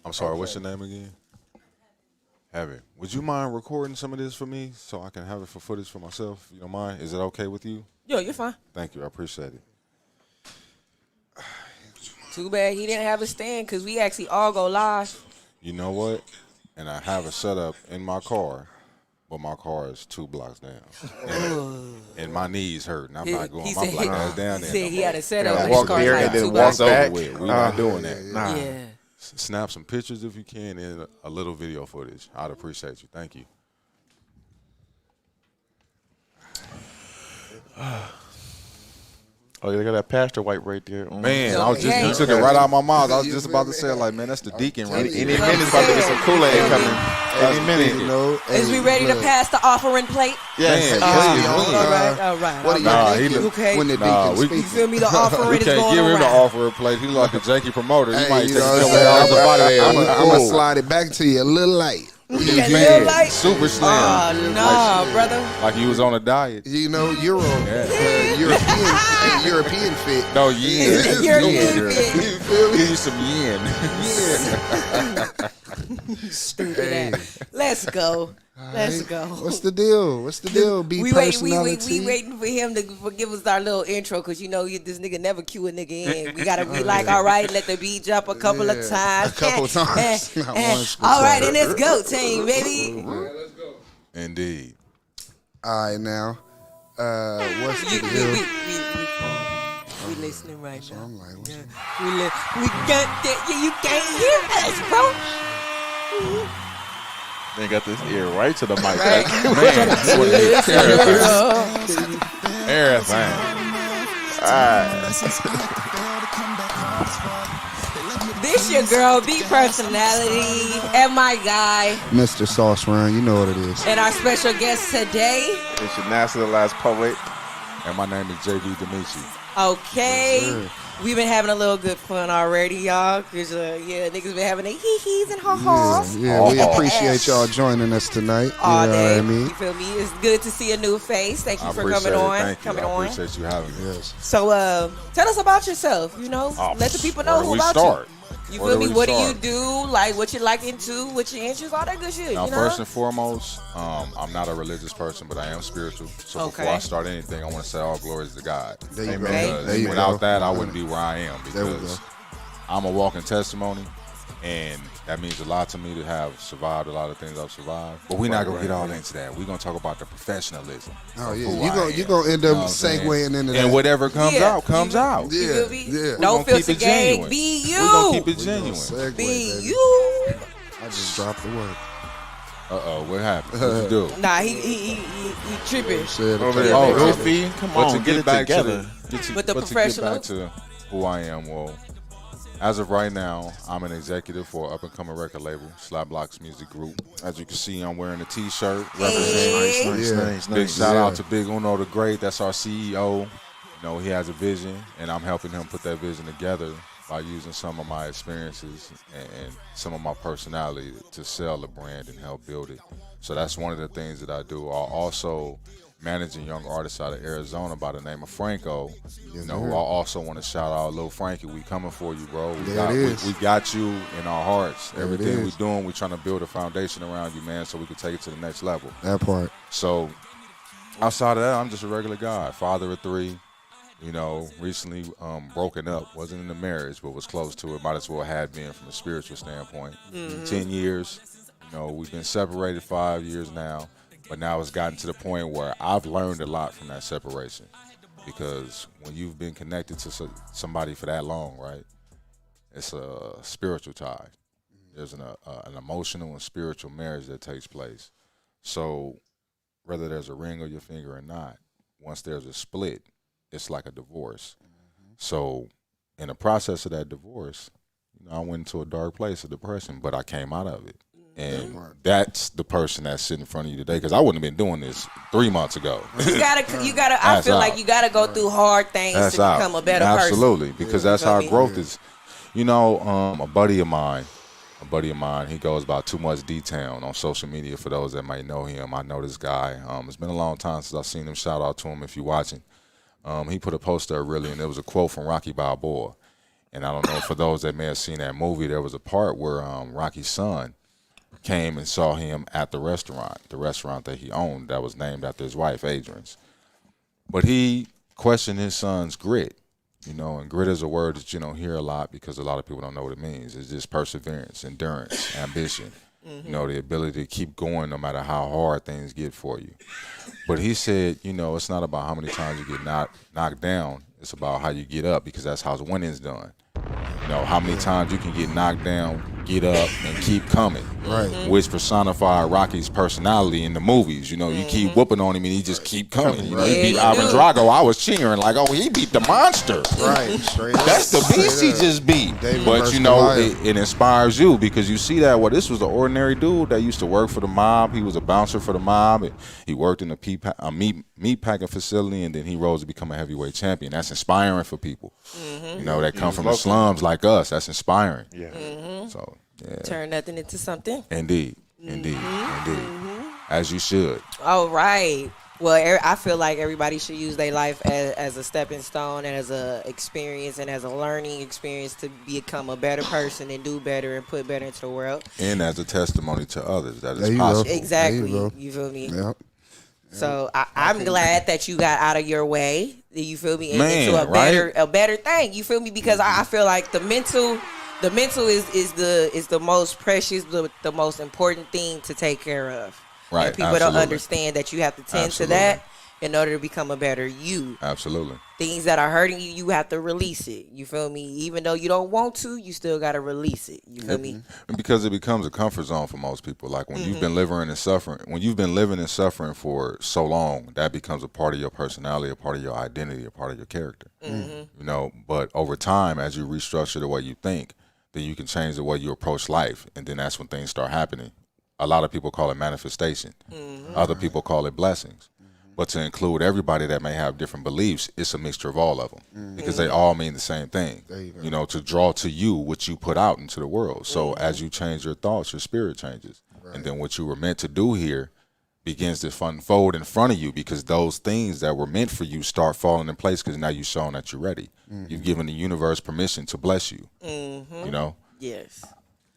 I'm sorry, what's your name again? Heaven. Would you mind recording some of this for me so I can have it for footage for myself? You don't mind? Is it okay with you? Yo, you're fine. Thank you. I appreciate it. Too bad he didn't have a stand because we actually all go live. You know what? And I have a setup in my car, but my car is 2 blocks down. And my knees hurt, and I'm not going my black ass down there. He said he had a setup. Yeah, His walk car's there like and then 2 walk blocks. It's over back. with. We're not doing that. Nah. Yeah. Snap some pictures if you can and a little video footage. I'd appreciate you. Thank you. Oh, they got that pastor white right there. Man, I was just you took it right out of my mouth. I was just about to say like, man, that's the deacon right Any there. minute, about to get some Kool-Aid coming. Any minute. You know, Is we ready to pass the offering plate? Yes. Man, All right. What are Nah, you he thinking look- okay. when the Nah, deacon we- You speaks? feel me? The offering We is can't going give him the around. offer a plate. He's like a janky promoter. He Hey, might you take know a what I'm couple hours saying? up out of there. I'm Cool. gonna slide it back to you a little late. That Man, little light? super slim. Oh, nah, brother. Like you was on a diet. You know, European fit. No, yen. European fit. You feel me? Give you some yen. Stupid ass. Let's go. Let's go. What's the deal? What's the deal? Be We personality. waiting for him to give us our little intro because you know this nigga never cue a nigga in. We gotta be like, all right, let the beat drop a couple of times. A couple times. Not once, but All right, twice. and let's go, team, baby. Indeed. All right, now. What's the We deal? listening right now. I'm like, what's the We got that. Yeah, you can't hear us, bro. They got this ear right to the mic. Right. Man, that's what it is. Everything. This your girl, B personality, and my guy, Mr. Sauce Run, you know what it is. and our special guest today. It's your nationalized poet. And my name is JV Dimitri. Okay. Yes, sir. We've been having a little good fun already, y'all. Cause niggas been having their hee-hees and ha-has Yeah, we appreciate y'all joining us tonight. all you know day. what I mean? You feel me? It's good to see a new face. Thank you I for appreciate coming it. on. Thank you. Coming I on. appreciate you having me. Yes. So tell us about yourself, you know? Let the people know Where do who we about start? you. Where Feel do me? we What do you start? do? Like what you like into, what your interests, all that good shit. Now, you know? first and foremost, I'm not a religious person, but I am spiritual. So Okay. before I start anything, I want to say all glories to God. There you go. Because There you without go. that, I wouldn't be where I am. There we Because go. I'm a walking testimony, and that means a lot to me to have survived a lot of things I've survived. But we're not going to get all into that. We're going to talk about the professionalism. Oh, of yeah. who You I gonna- am. you gonna end up You know what I'm saying? segueing into that. And whatever comes Yeah. out, comes out. You Yeah, feel me? yeah. We're No gonna keep filter it gang. genuine. Be you. We're going to keep it We gonna genuine. segue, Be baby. you. I just dropped the word. Uh-oh, what happened? What you do? Nah, he tripping. Said Over okay. there. Oh, Goofy, come But on, to get it back together. With the but professional? to get back to who I am, well, as of right now, I'm an executive for an up-and-coming record label, Slap Blocks Music Group. As you can see, I'm wearing a T-shirt representing. Hey. Big shout out to Big Uno the Great. That's our CEO. You know, he has a vision, and I'm helping him put that vision together by using some of my experiences and some of my personality to sell the brand and help build it. So that's one of the things that I do. I also managing young artists out of Arizona by the name of Franco. You know, who I also want to shout out, Lil Frankie. We coming for you, bro. We got you in our hearts. There it Everything we is. doing, we trying to build a foundation around you, man, so we can take it to the next level. That part. So outside of that, I'm just a regular guy, father of 3. You know, recently broken up. Wasn't in a marriage, but was close to it. Might as well have been from a spiritual standpoint. 10 years. You know, we've been separated 5 years now. But now it's gotten to the point where I've learned a lot from that separation. Because when you've been connected to somebody for that long, right, it's a spiritual tie. There's an emotional and spiritual marriage that takes place. So whether there's a ring on your finger or not, once there's a split, it's like a divorce. So in the process of that divorce, you know, I went into a dark place of depression, but I came out of it. And that's the person that's sitting in front of you today, because I wouldn't have been doing this 3 months ago. You gotta. I That's feel out. like you gotta go through hard things That's to out. become a better Absolutely, because that's Feel how me? growth is. You know, a buddy of mine, he goes by Too Much D-Town on social media. For those that might know him, I know this guy. It's been a long time since I've seen him. Shout out to him if you're watching. He put a poster up really, and there was a quote from Rocky Balboa. And I don't know, for those that may have seen that movie, there was a part where Rocky's son came and saw him at the restaurant that he owned that was named after his wife, Adrian's. But he questioned his son's grit, and grit is a word that you don't hear a lot because a lot of people don't know what it means. It's just perseverance, endurance, ambition, the ability to keep going no matter how hard things get for you. But he said, it's not about how many times you get knocked down. It's about how you get up, because that's how winning's done. How many times you can get knocked down, get up, and keep coming. Right. Which personified Rocky's personality in the movies. You keep whooping on him and he just keep coming. He beat Ivan Drago. I was cheering like, oh, he beat the monster. Right. Straight up. That's the beast he just beat. David But versus Goliath. it inspires you because you see that. Well, this was an ordinary dude that used to work for the mob. He was a bouncer for the mob. And he worked in a meat packing facility, and then he rose to become a heavyweight champion. That's inspiring for people. That come from the slums like us. That's inspiring. Yeah. So yeah. Turn nothing into something. Indeed. As you should. All right. Well, I feel like everybody should use their life as a stepping stone and as a experience and as a learning experience to become a better person and do better and put better into the world. And as a testimony to others that There is you go. possible. Exactly. There you go. You feel me? Yep. So I'm glad that you got out of your way. You feel me? And Man, into right? a better thing. You feel me? Because I feel like the mental is the most precious, the most important thing to take care of. Right, And people don't absolutely. understand that you have to tend Absolutely. to that in order to become a better you. Absolutely. Things that are hurting you, you have to release it. You feel me? Even though you don't want to, you still got to release it. You feel me? And because it becomes a comfort zone for most people. Like when you've been living and suffering for so long, that becomes a part of your personality, a part of your identity, a part of your character. But over time, as you restructure the way you think, then you can change the way you approach life, and then that's when things start happening. A lot of people call it manifestation. Other people call it blessings. But to include everybody that may have different beliefs, it's a mixture of all of them because they all mean the same thing. There you go. To draw to you what you put out into the world. So as you change your thoughts, your spirit changes. And then what you were meant to do here begins to unfold in front of you because those things that were meant for you start falling in place because now you've shown that you're ready. You've given the universe permission to bless you. Yes.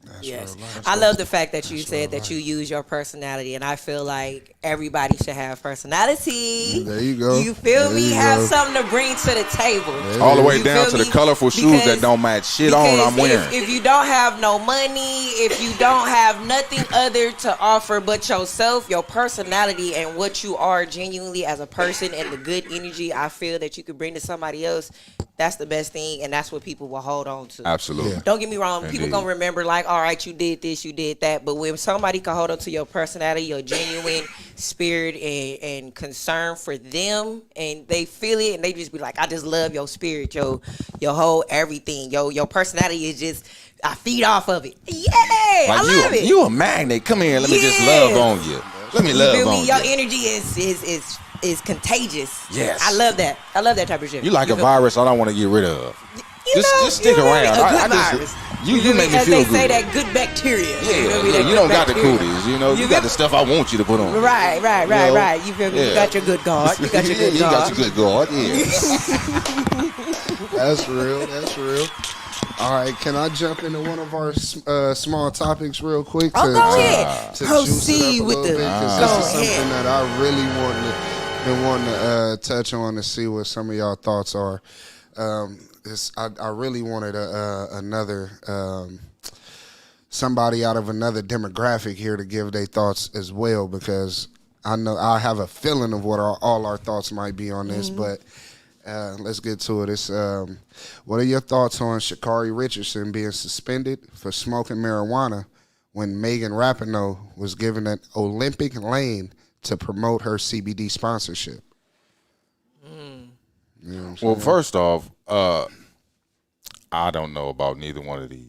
That's Yes. real life. I love the fact that you said that you use your personality, and I feel like everybody should have personality. There you go. You feel There me? you Have go. something to bring to the table. All the way You down feel to the me? colorful shoes that Because- don't match shit on I'm wearing. If you don't have no money, if you don't have nothing other to offer but yourself, your personality, and what you are genuinely as a person, and the good energy I feel that you could bring to somebody else, that's the best thing, and that's what people will hold on to. Absolutely. Yeah. Don't get me wrong. People Indeed. gonna remember like, all right, you did this, you did that. But when somebody can hold on to your personality, your genuine spirit, and concern for them, and they feel it, and they just be like, I just love your spirit, your whole everything, your personality is just, I feed off of it. Yay! I love it. You a magnet. Come here. Let me just Yeah. love on you. Let me You love feel on me? Your you. energy is contagious. Yes. I love that. I love that type of shit. You like a feel- virus I don't want to get rid of. You know, just stick you know what I around. mean? A I good just- virus. you feel make me As feel they good. say, that good bacteria. Yeah, feel me? yeah, That you good don't got the bacteria. cooties. You got the stuff I want you to put on. Right. know? You feel me? You Yeah. got your good guard. You got your good You guard. got your good guard. Yeah. That's real. That's real. All right, can I jump into one of our small topics real quick? Oh, go ahead. To Proceed juice it up a with little the- bit, 'cause Go this is ahead. something that I really been wanting to touch on to see what some of y'all thoughts are. I really wanted another somebody out of another demographic here to give their thoughts as well, because I know I have a feeling of what all our thoughts might be on this, but let's get to it. It's what are your thoughts on Sha'Carri Richardson being suspended for smoking marijuana when Megan Rapinoe was given an Olympic lane to promote her CBD sponsorship? You know what I'm saying? Well, first off, I don't know about neither one of these.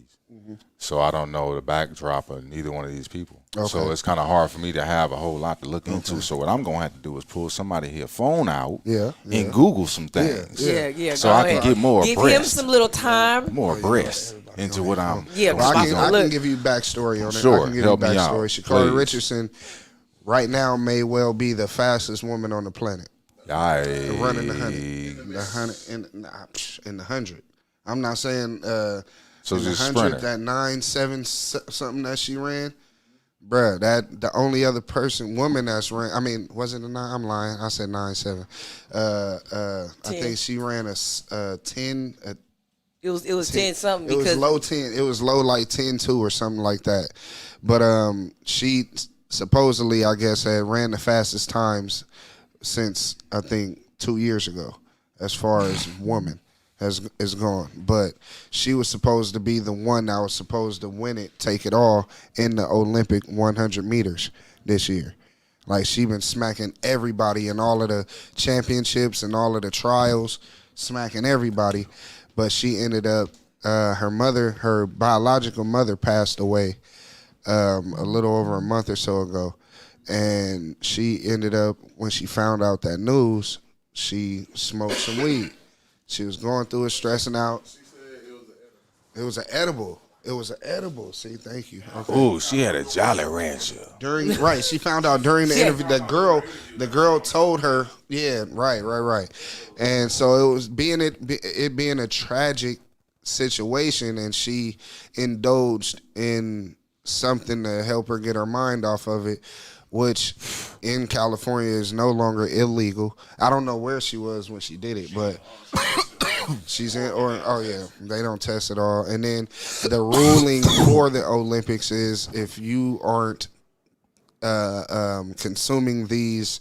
So I don't know the backdrop of neither one of these people. Okay. So it's kind of hard for me to have a whole lot to look into. So what I'm going to have to do is pull somebody here phone out Yeah, yeah. and Google some things. Yeah. So go I can ahead. get more Give abreast. him some little time. More abreast into what I'm Yeah, Well, I can Look. give you backstory on it. Sure, I can give help you me out, backstory. Sha'Carri please. Richardson right now may well be the fastest woman on the planet. Running the 100. In the 100. I'm not saying So in the just 100, sprinter. that 9.7 something that she ran, bruh, that the only other woman that's ran, I mean, was it a 9? I'm lying. I said 9.7. I think she ran a 10, It was 10 something it was because low 10. It was low like 10-2 or something like that. But she supposedly, I guess, had ran the fastest times since I think 2 years ago, as far as woman is gone. But she was supposed to be the one that was supposed to win it, take it all in the Olympic 100 meters this year. Like, she been smacking everybody in all of the championships and all of the trials, smacking everybody. But she ended up, her biological mother passed away a little over a month or so ago. And she ended up, when she found out that news, she smoked some weed. She was going through it, stressing out. She said it was an edible. It was an edible. See, thank you. Okay. Ooh, she had a Jolly Rancher. Right, she found out during the interview. The girl told her, yeah, right. And so it was being a tragic situation, and she indulged in something to help her get her mind off of it, which in California is no longer illegal. I don't know where she was when she did it, but she's in, they don't test at all. And then the ruling for the Olympics is if you aren't consuming these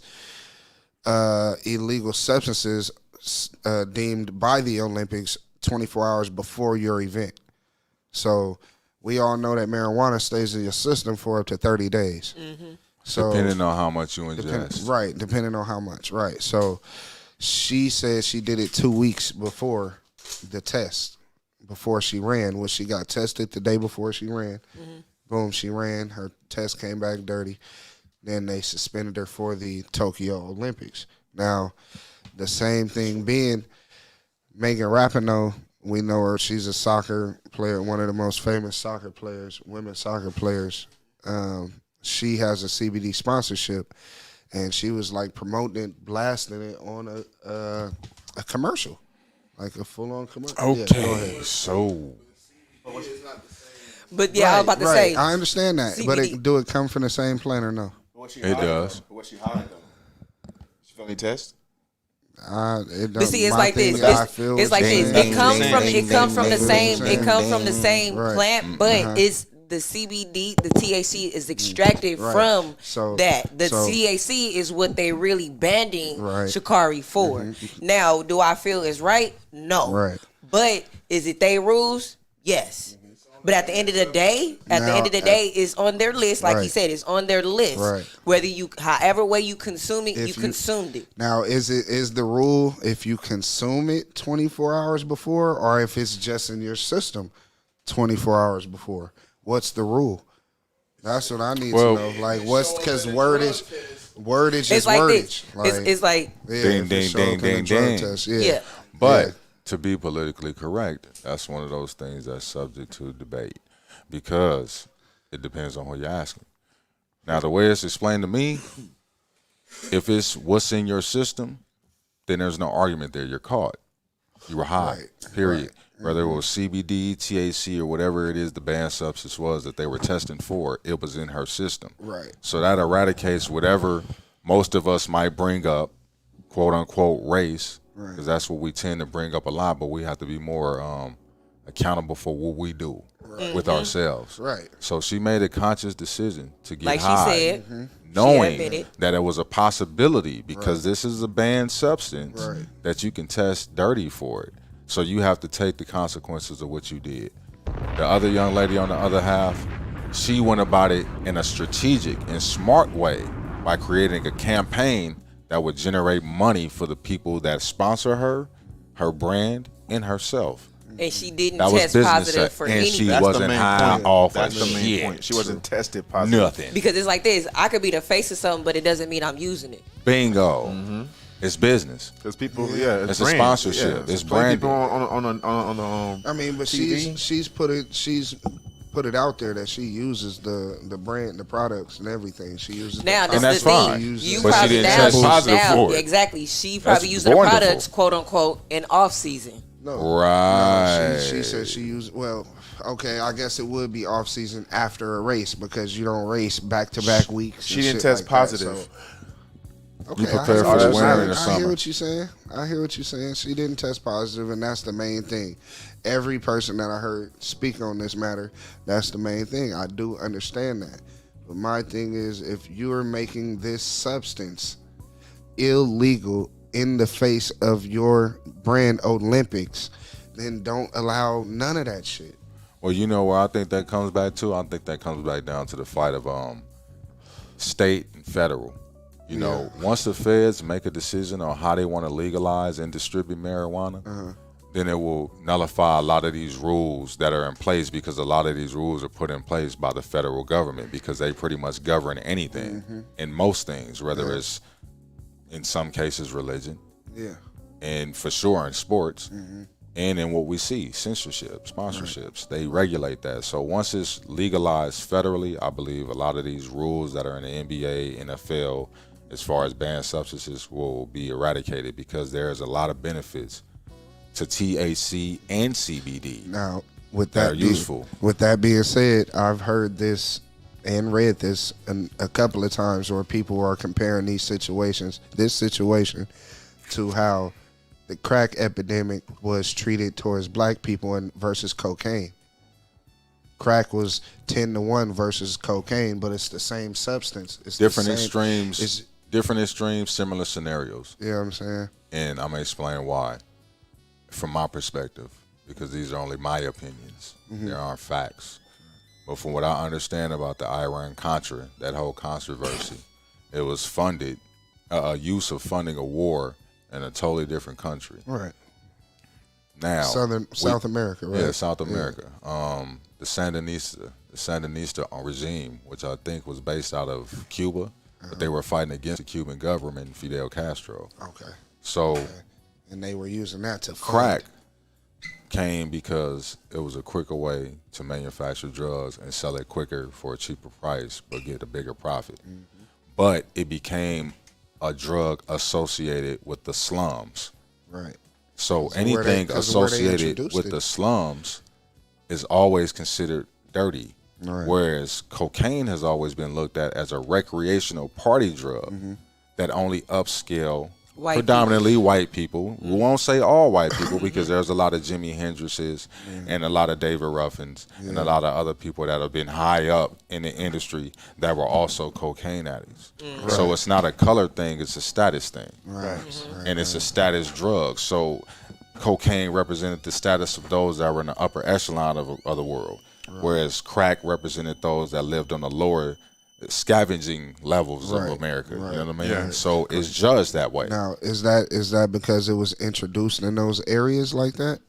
illegal substances deemed by the Olympics 24 hours before your event. So we all know that marijuana stays in your system for up to 30 days. Mm-hmm. So Depending on how much you ingest. Right, depending on how much, right. So she said she did it 2 weeks before the test, before she ran. When she got tested the day before she ran, boom, she ran. Her test came back dirty. Then they suspended her for the Tokyo Olympics. Now, the same thing being Megan Rapinoe, we know her. She's a soccer player, one of the most famous soccer players, women's soccer players. She has a CBD sponsorship, and she was like promoting it, blasting it on a commercial, like a full-on commercial. Okay, Yeah, go ahead. so but yeah, I was about to say I understand that, CBD. but do it come from the same plant or no? it does. What she high though? She feel any test? But see, it's like this. It's like this. It comes from the same Right. plant, but it's the CBD, the THC is extracted from So- that. The so- THC is what they really banning Right. Sha'Carri for. Now, do I feel it's right? No. Right. But is it they rules? Yes. But at the end of the day, it's on their list. Like he Right. said, it's on their list. Right. Whether however way you consume it, If you you- consumed it. Now, is the rule if you consume it 24 hours before, or if it's just in your system 24 hours before? What's the rule? That's what I need Well- to know. Like, what's because wordage It's is like wordage. this. It's like yeah, Ding, if it's ding, shown ding, in the ding, drug ding. test, yeah. But to be politically correct, that's one of those things that's subject to debate because it depends on who you're asking. Now, the way it's explained to me, if it's what's in your system, then there's no argument there. You're caught. You were high, Right, period. right. Whether it was CBD, THC, or whatever it is the banned substance was that they were testing for, it was in her system. Right. So that eradicates whatever most of us might bring up, quote unquote, race, because that's what we tend to bring up a lot. But we have to be more accountable for what we do with ourselves. Right. So she made a conscious decision to get Like she high, said, knowing she admitted. that it was a possibility because this is a banned substance Right. that you can test dirty for it. So you have to take the consequences of what you did. The other young lady on the other half, she went about it in a strategic and smart way by creating a campaign that would generate money for the people that sponsor her, her brand, and herself. and she didn't That was test business, positive for and anything. she That's the wasn't main high point. off That's of the main shit. point. She wasn't tested positive. Nothing. Because it's like this. I could be the face of something, but it doesn't mean I'm using it. Bingo. It's business. Because people, It's a brand. sponsorship. It's plenty branding. people on I mean, but TV. she's put it out there that she uses the brand, the products, and everything. She uses Now the And that's that's the fine. thing. You But she probably didn't now, test positive now for it. exactly. She probably That's using the wonderful. products, quote unquote, in off season. No. Right. No, she said she used. Well, okay. I guess it would be off season after a race because you don't race back to back weeks. She and didn't shit test like positive. That, so. Okay, You prepare for the winter and the I hear summer. what you're saying. I hear what you're saying. She didn't test positive, and that's the main thing. Every person that I heard speak on this matter, that's the main thing. I do understand that. But my thing is, if you're making this substance illegal in the face of your brand Olympics, then don't allow none of that shit. Well, you know where I think that comes back to? I think that comes back down to the fight of state and federal. You know, once the feds make a decision on how they want to legalize and distribute marijuana, then it will nullify a lot of these rules that are in place, because a lot of these rules are put in place by the federal government, because they pretty much govern anything in most things, whether it's in some cases religion, and for sure in sports, and in what we see, censorship, sponsorships. They regulate that. So once it's legalized federally, I believe a lot of these rules that are in the NBA, NFL, as far as banned substances, will be eradicated, because there's a lot of benefits to THC and CBD. Now, with that that are useful. With that being said, I've heard this and read this a couple of times where people are comparing this situation to how the crack epidemic was treated towards black people and versus cocaine. Crack was 10-1 versus cocaine, but it's the same substance. It's Different the same, extremes, different extremes, similar scenarios. You know what I'm saying? And I'm going to explain why, from my perspective, because these are only my opinions. There aren't facts. But from what I understand about the Iran-Contra, that whole controversy, it was funded, use of funding a war in a totally different country. Right. Now, South America, right? Yeah, South America. The Sandinista regime, which I think was based out of Cuba, but they were fighting against the Cuban government and Fidel Castro. Okay. So, and they were using that to crack came because it was a quicker way to manufacture drugs and sell it quicker for a cheaper price, but get a bigger profit. But it became a drug associated with the slums. Right. So anything associated with the slums is always considered dirty. Right. Whereas cocaine has always been looked at as a recreational party drug that only upscale predominantly white people. We won't say all white people, because there's a lot of Jimi Hendrixes and a lot of David Ruffins and a lot of other people that have been high up in the industry that were also cocaine addicts. So it's not a color thing, it's a status thing. And it's a status drug. So cocaine represented the status of those that were in the upper echelon of the world, whereas crack represented those that lived on the lower scavenging levels of America. You know what I mean? Yeah. So it's judged that way. Now, is that because it was introduced in those areas like that?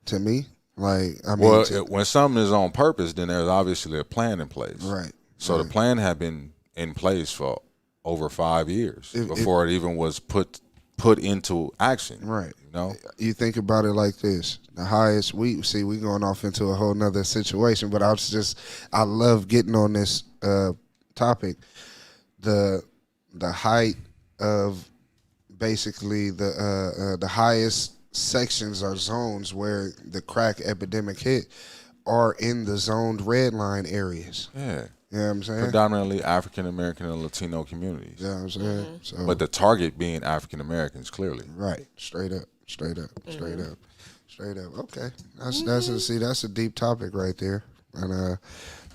To me, like, I mean, Well, when something is on purpose, then there's obviously a plan in place. Right. So the plan had been in place for over 5 years before it even was put into action. Right. You know? You think about it like this: the highest we going off into a whole nother situation, but I love getting on this topic. The height of basically the highest sections or zones where the crack epidemic hit are in the zoned red line areas. Yeah. You know what I'm saying? Predominantly African American and Latino communities. You know what I'm saying? So, But the target being African Americans, clearly. right, straight up. Okay, that's a deep topic right there, and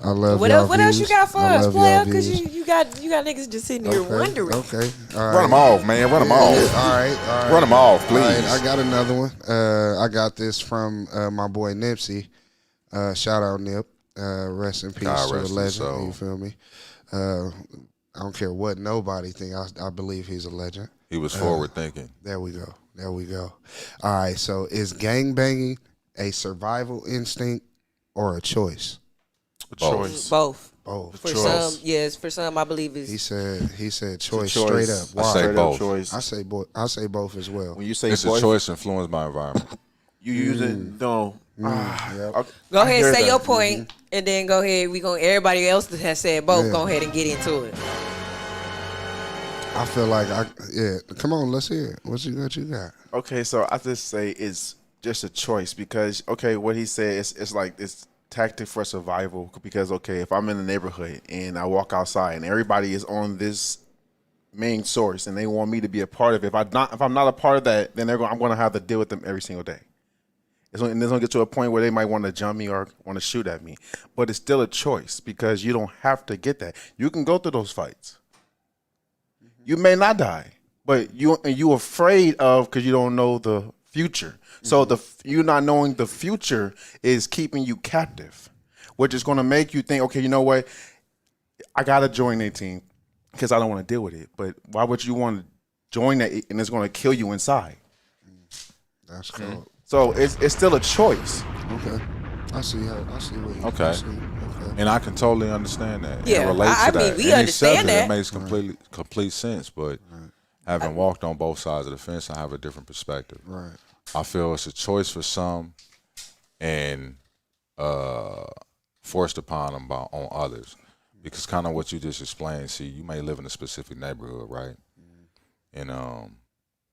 I love. What else you got for I us, love player? y'all Because views. you got niggas just sitting here wondering. Okay, all right. Run them off, man. Run them off. All right. Run them off, All right, please. I got another one. I got this from my boy Nipsey. Shout out Nip. Rest in peace God to a rest his legend. soul. You feel me? I don't care what nobody think. I believe he's a legend. He was forward thinking. There we go. All right. So is gangbanging a survival instinct or a choice? Choice. Both. Both. For Choice. some, yes. For some, I believe He it's said choice, Choice. straight up. I say Straight up both. choice. I say both as well. When you say It's a boy, choice influenced by environment. you use it. No. Go ahead, hear say that. your point, and then go ahead. Everybody else that has said both. Go ahead and get into it. I feel like come on, let's hear it. What you got? Okay, so I just say it's just a choice because okay, what he said it's like it's tactic for survival because okay, if I'm in the neighborhood and I walk outside and everybody is on this main source and they want me to be a part of it, if I'm not a part of that, then I'm going to have to deal with them every single day. And it's going to get to a point where they might want to jump me or want to shoot at me, but it's still a choice because you don't have to get that. You can go through those fights. You may not die, but you afraid of because you don't know the future. So you not knowing the future is keeping you captive, which is going to make you think, okay, you know what? I got to join a team because I don't want to deal with it. But why would you want to join that and it's going to kill you inside? That's cool. So it's still a choice. Okay. I see what you Okay. Okay. And I can totally understand that. Yeah, and relate I to mean, that. we And he understand said that. It makes complete sense, but having walked on both sides of the fence, I have a different perspective. Right. I feel it's a choice for some and forced upon them on others. Because kind of what you just explained, see, you may live in a specific neighborhood, right? And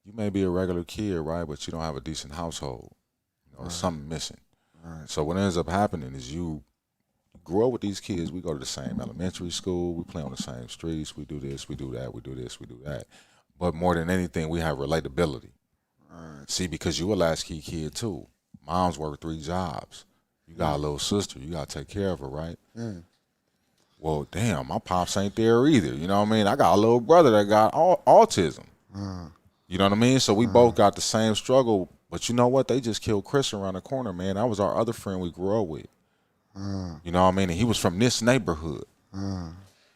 you may be a regular kid, right, but you don't have a decent household. You know, something missing. Right. So what ends up happening is you grow up with these kids. We go to the same elementary school. We play on the same streets. We do this. We do that. We do this. We do that. But more than anything, we have relatability. Right. See, because you a latchkey kid too. Mom's worked 3 jobs. You got a little sister. You got to take care of her, right? Well, damn, my pops ain't there either. You know what I mean? I got a little brother that got autism. You know what I mean? So we both got the same struggle. But you know what? They just killed Chris around the corner, man. That was our other friend we grew up with. You know what I mean? And he was from this neighborhood.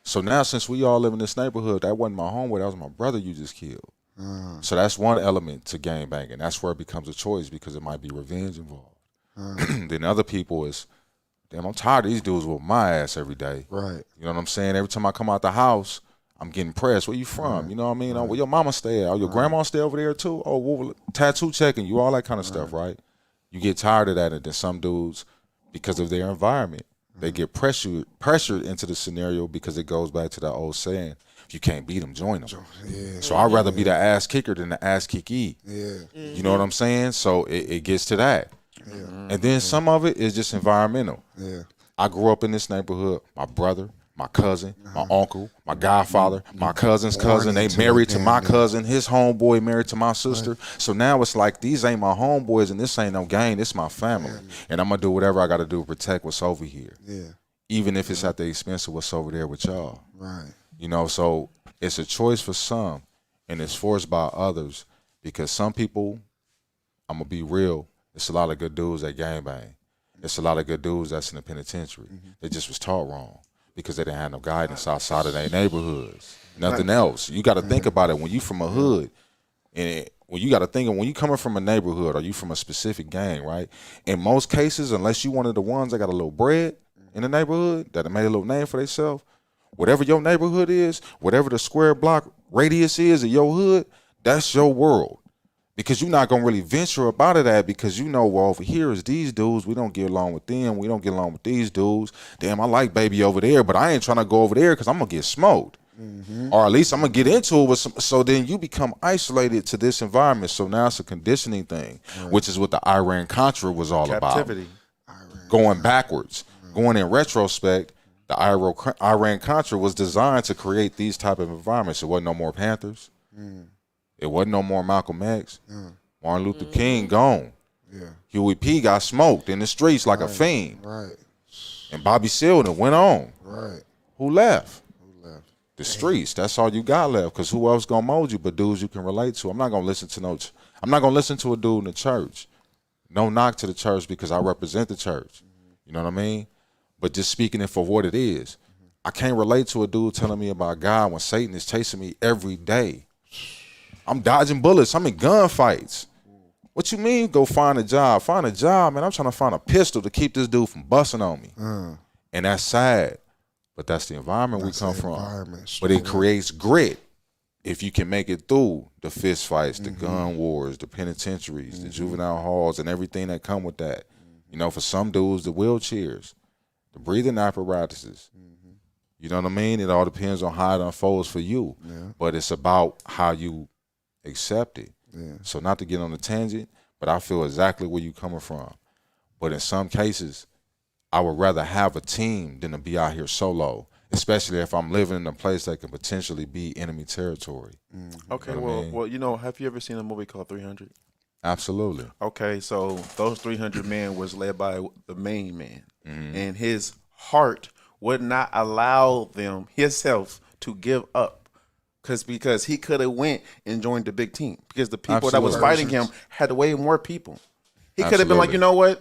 So now since we all live in this neighborhood, that wasn't my homeboy. That was my brother you just killed. So that's one element to gang banging. That's where it becomes a choice because it might be revenge involved. Then other people is, damn, I'm tired of these dudes with my ass every day. Right. You know what I'm saying? Every time I come out the house, I'm getting pressed. Where you from? You know what I mean? Oh, where your mama stay at? Oh, your grandma stay over there too? Oh, well, tattoo checking you, all that kind of stuff, right? You get tired of that, and then some dudes, because of their environment, they get pressured into the scenario because it goes back to that old saying, if you can't beat them, join them. Yeah. So I'd rather be the ass kicker than the ass kickee. Yeah. You know what I'm saying? So it gets to that. And then some of it is just environmental. Yeah. I grew up in this neighborhood. My brother, my cousin, my uncle, my godfather, my cousin's cousin, they into married it, to damn my near. cousin, his homeboy married to my sister. So now it's like these ain't my homeboys and this ain't no gang, this my family. And I'm gonna do whatever I gotta do to protect what's over here. Yeah. Even if it's at the expense of what's over there with y'all. Right. You know, so it's a choice for some and it's forced by others because some people, I'm gonna be real, it's a lot of good dudes that gangbang. It's a lot of good dudes that's in the penitentiary. They just was taught wrong because they didn't have no guidance outside of their neighborhoods. Nothing else. You got to think about it when you from a hood, and when you got to think of when you coming from a neighborhood or you from a specific gang, right? In most cases, unless you one of the ones that got a little bread in the neighborhood that made a little name for themselves, whatever your neighborhood is, whatever the square block radius is of your hood, that's your world. Because you're not going to really venture up out of that because you know, well, over here is these dudes. We don't get along with them. We don't get along with these dudes. Damn, I like baby over there, but I ain't trying to go over there because I'm going to get smoked. Or at least I'm going to get into it with some. So then you become isolated to this environment. So now it's a conditioning thing, which is what the Iran-Contra was all Captivity. about. Going backwards. Going in retrospect, the Iran-Contra was designed to create these type of environments. It wasn't no more Panthers. It wasn't no more Malcolm X. Martin Luther King gone. Yeah. Huey P. got smoked in the streets like a fiend. Right. And Bobby Seale went on. Right. Who left? Who left? The streets. That's all you got left. Because who else gonna mold you but dudes you can relate to? I'm not gonna listen to a dude in the church. No knock to the church because I represent the church. You know what I mean? But just speaking it for what it is. I can't relate to a dude telling me about God when Satan is chasing me every day. I'm dodging bullets. I'm in gunfights. What you mean go find a job? Find a job, man. I'm trying to find a pistol to keep this dude from busting on me. And that's sad. But that's the environment we come from. But it creates grit if you can make it through the fist fights, the gun wars, the penitentiaries, the juvenile halls, and everything that come with that. You know, for some dudes, the wheelchairs, the breathing apparatuses. You know what I mean? It all depends on how it unfolds for you. But it's about how you accept it. So not to get on a tangent, but I feel exactly where you coming from. But in some cases, I would rather have a team than to be out here solo, especially if I'm living in a place that could potentially be enemy territory. Okay, You know what I mean? well, you know, have you ever seen a movie called 300? Absolutely. Okay, so those 300 men was led by the main man, and his heart would not allow them himself to give up, because he could have went and joined the big team, because the people that was Absolutely. fighting him had way more people. He could have been like, Absolutely.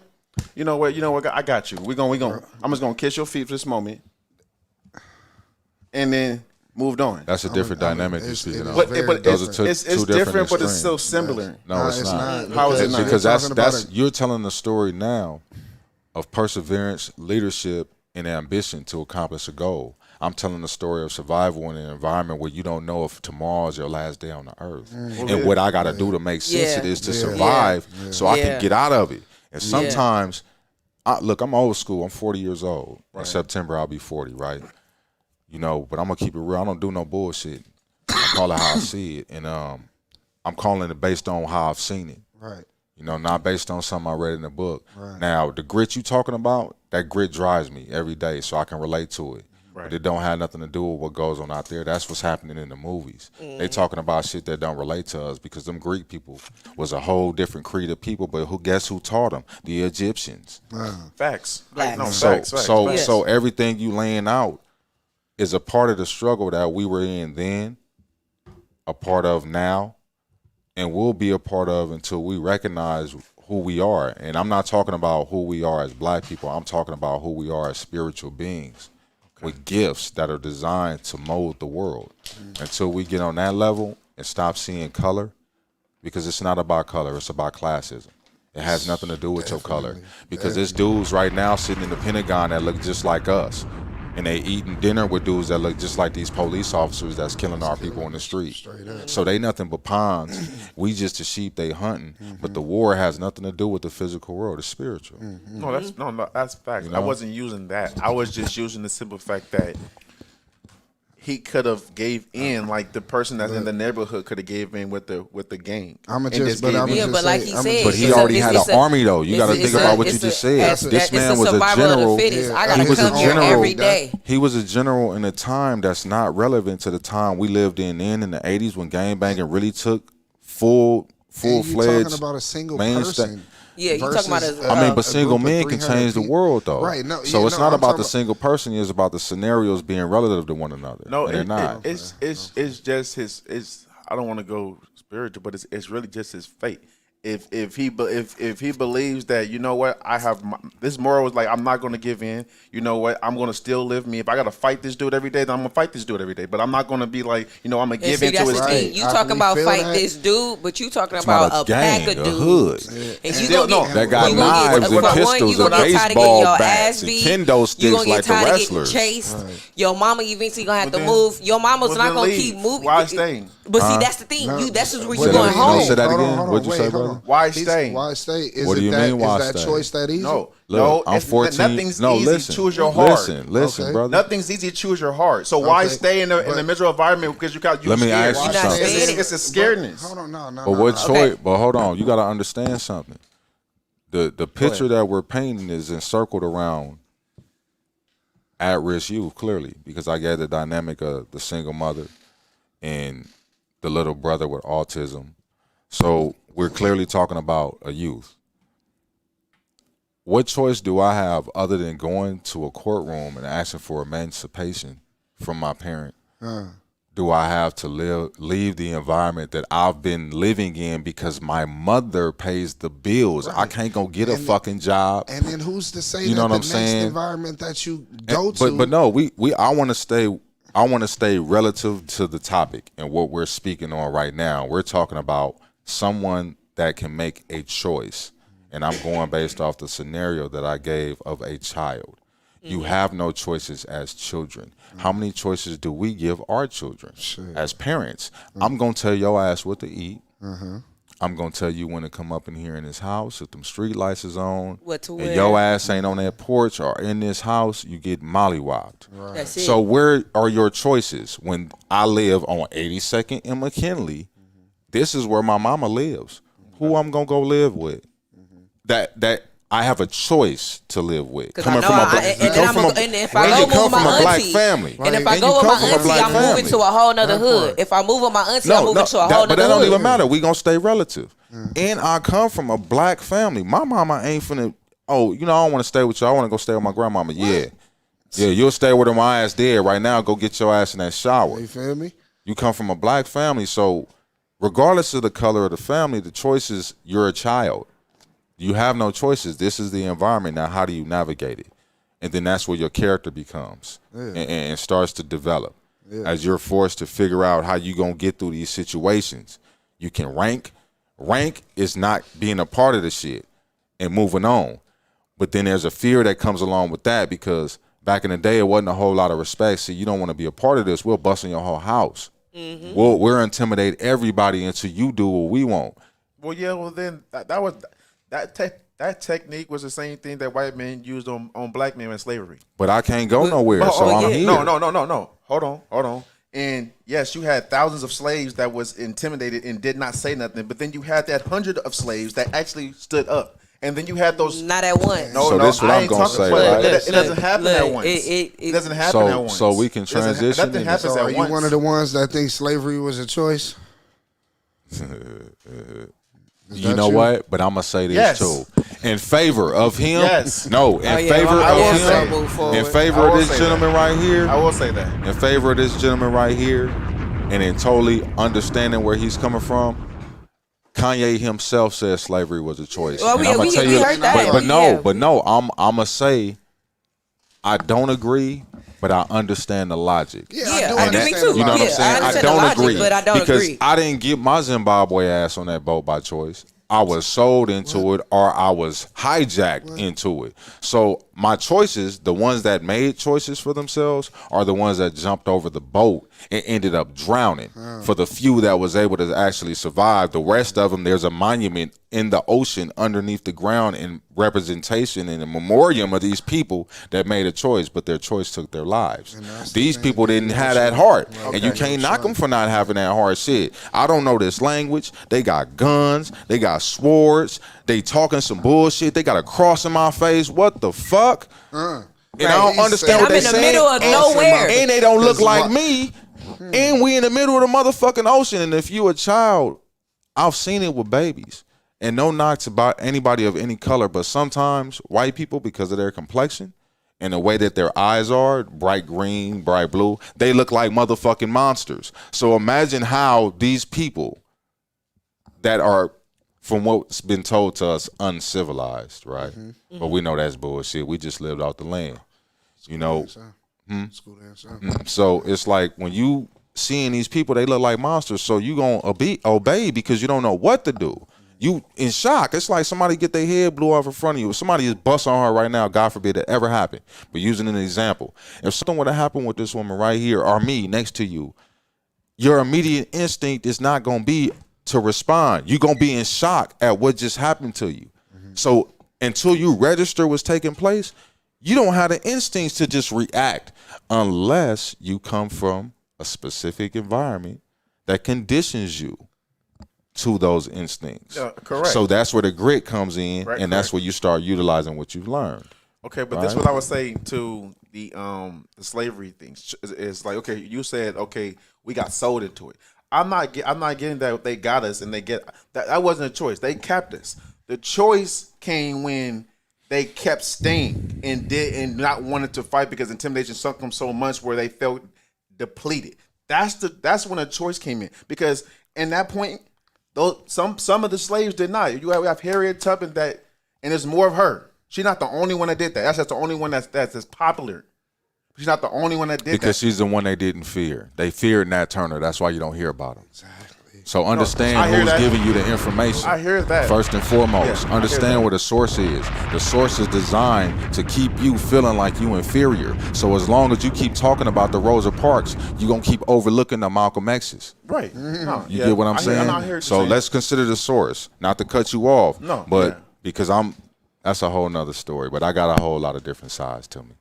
you know what, I got you. We going. I'm just gonna kiss your feet for this moment, and then moved on. That's a different dynamic you're it's- speaking it of. is But, very but Those it's, are it's, two it's different different, but it's extremes. still similar. No, it's not. How is it not? Because You're that's talking about you're telling the story now of perseverance, leadership, and ambition to accomplish a goal. I'm telling the story of survival in an environment where you don't know if tomorrow is your last day on the earth, and what I got to do to make sense Yeah. of this to Yeah. survive, so I Yeah. can get out of it. And sometimes, look, I'm old school. I'm 40 years old. In September, I'll be 40, right? You know, but I'm gonna keep it real. I don't do no bullshit. I call it how I see it, and I'm calling it based on how I've seen it. Right. You know, not based on something I read in the book. Now, the grit you talking about, that grit drives me every day, so I can relate to it. But it don't have nothing to do with what goes on out there. That's what's happening in the movies. They talking about shit that don't relate to us, because them Greek people was a whole different creed of people. But guess who taught them? The Egyptians. Facts. Blacks. No, So facts. so everything you laying out is a part of the struggle that we were in then, a part of now, and will be a part of until we recognize who we are. And I'm not talking about who we are as black people. I'm talking about who we are as spiritual beings with gifts that are designed to mold the world. Until we get on that level and stop seeing color, because it's not about color, it's about classism. It has nothing to do with your color. Because there's dudes right now sitting in the Pentagon that look just like us, and they eating dinner with dudes that look just like these police officers that's killing our people in the street. So they nothing but pawns. We just the sheep they hunting. But the war has nothing to do with the physical world. It's spiritual. No, that's facts. You I know? wasn't using that. I was just using the simple fact that he could have gave in, like the person that's in the neighborhood could have gave in with the gang. I'ma And just- but gave I'ma in. Yeah, just but like say- he I'ma said, just But he it's already a- had it's an a- army, though. You got to think about what you just said. This man was a survival of the general. fittest. I Yeah, gotta he was a come here general. every day. He was a general in a time that's not relevant to the time we lived in the 80s, when gangbanging really took And you full-fledged talking about a single mainstay. person. Yeah, you talking about versus, a- I mean, but a single group of men can 300 change the people. world, though. Right. No, So yeah, it's no, not I'm about talking the single person. It's about the scenarios being relative to one another. No, And they're not. it's just his. It's I don't want to go spiritual, but it's really just his fate. If he believes that, you know what, I have this moral is like, I'm not going to give in. You know what, I'm going to still live me. If I got to fight this dude every day, then I'm going to fight this dude every day. But I'm not going to be like, you know, I'm going to And give see, into that's his the thing. thing. You I talking really about feel fight that. this dude, but you talking about about a a pack gang, of a dudes. hood. And you Still, gonna no, get, That got you gonna knives get, and for one, pistols you gonna and get tired of getting baseball your bats ass and beat. kendo You sticks gonna get like the tired of wrestlers. getting chased. Your mama eventually gonna have to then- move. Your mama's well, not then gonna leave. keep moving. Why staying? But see, that's the thing. No, That's where but you Say going that again. home. Say that Hold on, again. hold on, What'd you wait, say, hold brother? on. Why He's- stay? Why stay? Is What do it you that, mean, why is that stay? choice that easy? No, Look, I'm it's- 14. Nothing's No, easy. listen. Choose your heart. Listen, Okay. brother. Nothing's easy. Choose your heart. So why Okay, stay in the but- miserable environment, because you got you Let me scared. ask you You're not something. scared. It's a scaredness. Hold on, no. But what choice? Okay. But hold on, you got to understand something. The picture that we're painting is encircled around at-risk youth, clearly, because I get the dynamic of the single mother and the little brother with autism. So we're clearly talking about a youth. What choice do I have other than going to a courtroom and asking for emancipation from my parent? Do I have to leave the environment that I've been living in because my mother pays the bills? I can't go get a fucking job. And then who's to say You know that what the I'm next saying? environment that you go to? But no, I want to stay relative to the topic and what we're speaking on right now. We're talking about someone that can make a choice, and I'm going based off the scenario that I gave of a child. You have no choices as children. How many choices do we give our children as parents? I'm going to tell your ass what to eat. I'm going to tell you when to come up in here in this house, if them street lights is on, What to and wear. your ass ain't on that porch or in this house, you get mollywopped. That's it. So where are your choices? When I live on 82nd and McKinley, this is where my mama lives. who I'm gonna go live with. That I have a choice to live with. Coming from a black, and if I go move with my black auntie, family, and if I go with my auntie, I'm moving to a whole nother hood. If I move with my auntie, I'm moving to a whole nother hood. But that don't even matter. We gonna stay relative. And I come from a black family. My mama ain't finna. Oh, I don't want to stay with you. I want to go stay with my grandmama. Yeah, you'll stay with her. My ass dead right now. Go get your ass in that shower. You feel me? You come from a black family, so regardless of the color of the family, the choice is you're a child. You have no choices. This is the environment. Now, how do you navigate it? And then that's where your character becomes and starts to develop. As you're forced to figure out how you going to get through these situations. You can rank. Rank is not being a part of the shit and moving on. But then there's a fear that comes along with that because back in the day, it wasn't a whole lot of respect. See, you don't want to be a part of this. We'll bust in your whole house. We'll intimidate everybody until you do what we want. Well, yeah. Well, then that technique was the same thing that white men used on black men in slavery. But I can't go nowhere, so I'm here. No. Hold on. And yes, you had thousands of slaves that was intimidated and did not say nothing. But then you had that 100 of slaves that actually stood up. And then you had those. Not at once. So this is what I'm gonna say. Right? It doesn't happen at once. It doesn't happen at once. So we can transition. Nothing happens at Are you once. one of the ones that think slavery was a choice? You know what? But I'm gonna say this too. In favor of him. Yes. No. In favor of him. In favor of this gentleman right here. I will say that. In favor of this gentleman right here, and in totally understanding where he's coming from. Kanye himself said slavery was a choice. Well, and I'm gonna tell you, heard that. but no, I'm gonna say I don't agree, but I understand the logic. Yeah, I do. Me too. You know what I'm saying? I don't agree, but I don't because agree. I didn't get my Zimbabwe ass on that boat by choice. I was sold into it, or I was hijacked into it. So my choices, the ones that made choices for themselves, are the ones that jumped over the boat and ended up drowning. For the few that was able to actually survive, the rest of them, there's a monument in the ocean underneath the ground in representation and a memoriam of these people that made a choice, but their choice took their lives. These people didn't have that heart, and you can't knock them for not having that hard shit. I don't know this language. They got guns. They got swords. They talking some bullshit. They got a cross in my face. What the fuck? And I don't understand what they saying. I'm in the middle of nowhere. And they don't look like me. And we in the middle of the motherfucking ocean. And if you a child, I've seen it with babies. And no knocks about anybody of any color, but sometimes white people, because of their complexion and the way that their eyes are, bright green, bright blue, they look like motherfucking monsters. So imagine how these people that are, from what's been told to us, uncivilized, right? But we know that's bullshit. We just lived off the land, you know. So it's like when you seeing these people, they look like monsters. So you gonna obey because you don't know what to do. You in shock. It's like somebody get their head blew off in front of you. If somebody is busting on her right now, God forbid that ever happen. But using an example, if something would have happened with this woman right here or me next to you, your immediate instinct is not gonna be to respond. You're gonna be in shock at what just happened to you. So until you register what's taking place, you don't have the instincts to just react unless you come from a specific environment that conditions you to those instincts. Correct. So that's where the grit comes in, Right, and that's where you start utilizing what you've learned. Okay, but this is what I was saying to the slavery things. It's like, okay, you said, okay, we got sold into it. I'm not getting that they got us and they get that wasn't a choice. They kept us. The choice came when they kept staying and not wanting to fight because intimidation sunk them so much where they felt depleted. That's when a choice came in, because in that point, those some of the slaves did not. You have Harriet Tubman and there's more of her. She's not the only one that did that. That's just the only one that's as popular. She's not the only one that did that. Because she's the one they didn't fear. They feared Nat Turner. That's why you don't hear about him. Exactly. So understand who's giving you the information. I hear that. First and foremost, understand what the source is. The source is designed to keep you feeling like you inferior. So as long as you keep talking about the Rosa Parks, you're going to keep overlooking the Malcolm X's. Right. No, You get what I'm saying? I hear So let's consider the source. Not to cut you off. No. But because that's a whole nother story. But I got a whole lot of different sides to me.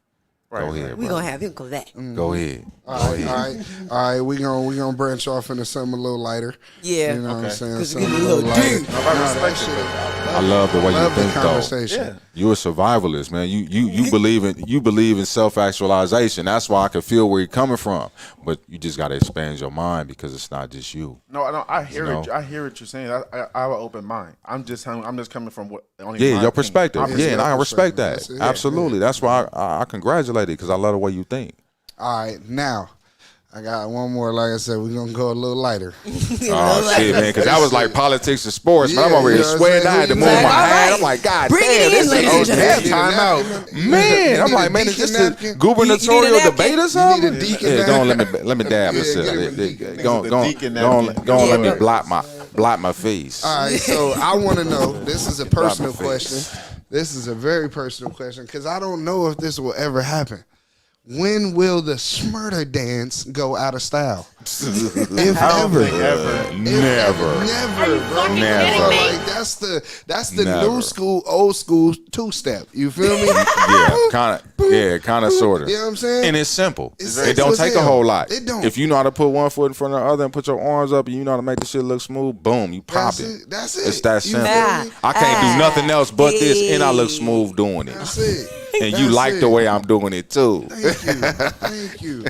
Go ahead, We bro. gonna have him come back. Go ahead. All right. We gonna branch off into something a little lighter. Yeah. You know what I'm saying? 'Cause it Something get a little lighter. deep. Nah, that shit. I love the way you Love the think, though. conversation. You're a survivalist, man. You believe in self-actualization. That's why I can feel where you're coming from. But you just got to expand your mind because it's not just you. No, I hear You know? it. I hear what you're saying. I have an open mind. I'm just coming from what only Yeah, my your opinion. perspective. My Yeah, and I respect That's that. it. Absolutely. That's why I congratulate it because I love the way you think. All right, now I got one more. Like I said, we're gonna go a little lighter. Oh shit, man! Because that was like politics and sports. Man, I'm Yeah, over you here know what sweating. I'm I had to saying? move Like, my all hand. right. I'm like, God Bring damn, it in, this ladies is and half gentlemen. time out. Man, I'm like, man, is this the gubernatorial napkin? debate or You need something? a deacon Yeah, go on, napkin. let me dab Yeah, myself. get him a deacon. Go The deacon on, napkin. let me Yeah. blot my face. All right, so I want to know. This is a personal Drop my face. question. This is a very personal question because I don't know if this will ever happen. When will the Smurder dance go out of style? If ever. Never. Never, bro. Never. Like that's the Never. new school, old school two step. You feel me? Yeah, kind of, sort of. You know what I'm saying? And it's simple. It's It simple don't as take a hell. whole lot. It don't. If you know how to put one foot in front of the other and put your arms up and you know how to make the shit look smooth, boom, you pop That's it. it. That's it. It's that You simple. feel me? I can't do nothing else but this, and I look smooth doing it. That's it. And you That's like it. the way I'm doing it too. Thank you.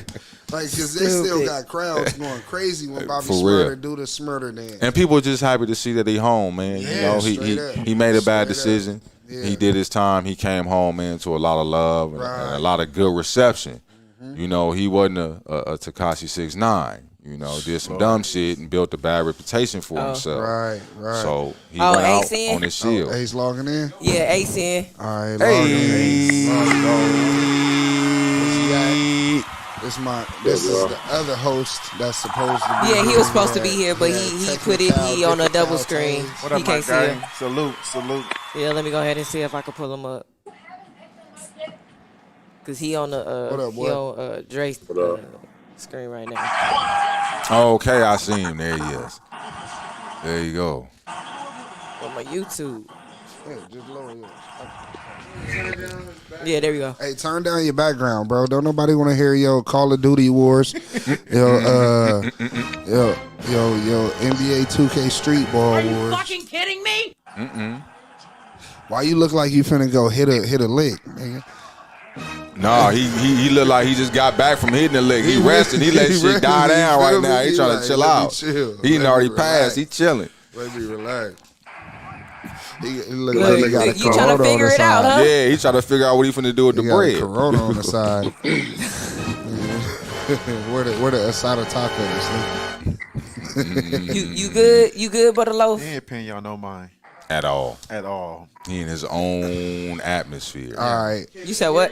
Like, because they still Stupid. got crowds going crazy when Bobby For Smurder real. do the Smurder dance. And people are just happy to see that he home, man. You Yeah, know, straight up. he made a bad Straight up. decision. Yeah. He did his time. He came home, man, to a lot of love and, Right. Mm-hmm. and a lot of good reception. You know, he wasn't a Tekashi 6ix9ine. You know, did some dumb shit and built a bad reputation for himself. Right, right. So he Oh, went out Ace in? on his shield. Ace logging in. Yeah, Ace in. All right, logging Hey. in. This is the other host that's supposed to be. Yeah, he here. was supposed to be here, but Yeah, he put it he on a double screen. What He up, my can't see guy? him. Salute. Yeah, let me go ahead and see if I can pull him up. Cause he on the What up, he boy? on Dre's screen right now. Okay, I see him. There he is. There you go. On my YouTube. Yeah, just lower yours. Yeah, there we go. Hey, turn down your background, bro. Don't nobody want to hear your Call of Duty wars, yo NBA 2K Street Ball wars. fucking kidding me? Why you look like you finna go hit a lick, nigga? No, he looked like he just got back from hitting the lick. He He resting. He let he shit die resting, down you right feel me? now. He He trying like, to chill let me out. chill. He Let me already relax. passed. He chilling. Let me relax. He look Look, like he got a you tryna Corona on figure the it out, side. huh? Yeah, he trying to figure out what he finna do with He the got a bread. Corona on the side. where the asada tacos? You good? You good, Butter Loaf? He ain't paying y'all no mind At all. at all. He in his own atmosphere. All right. You said what?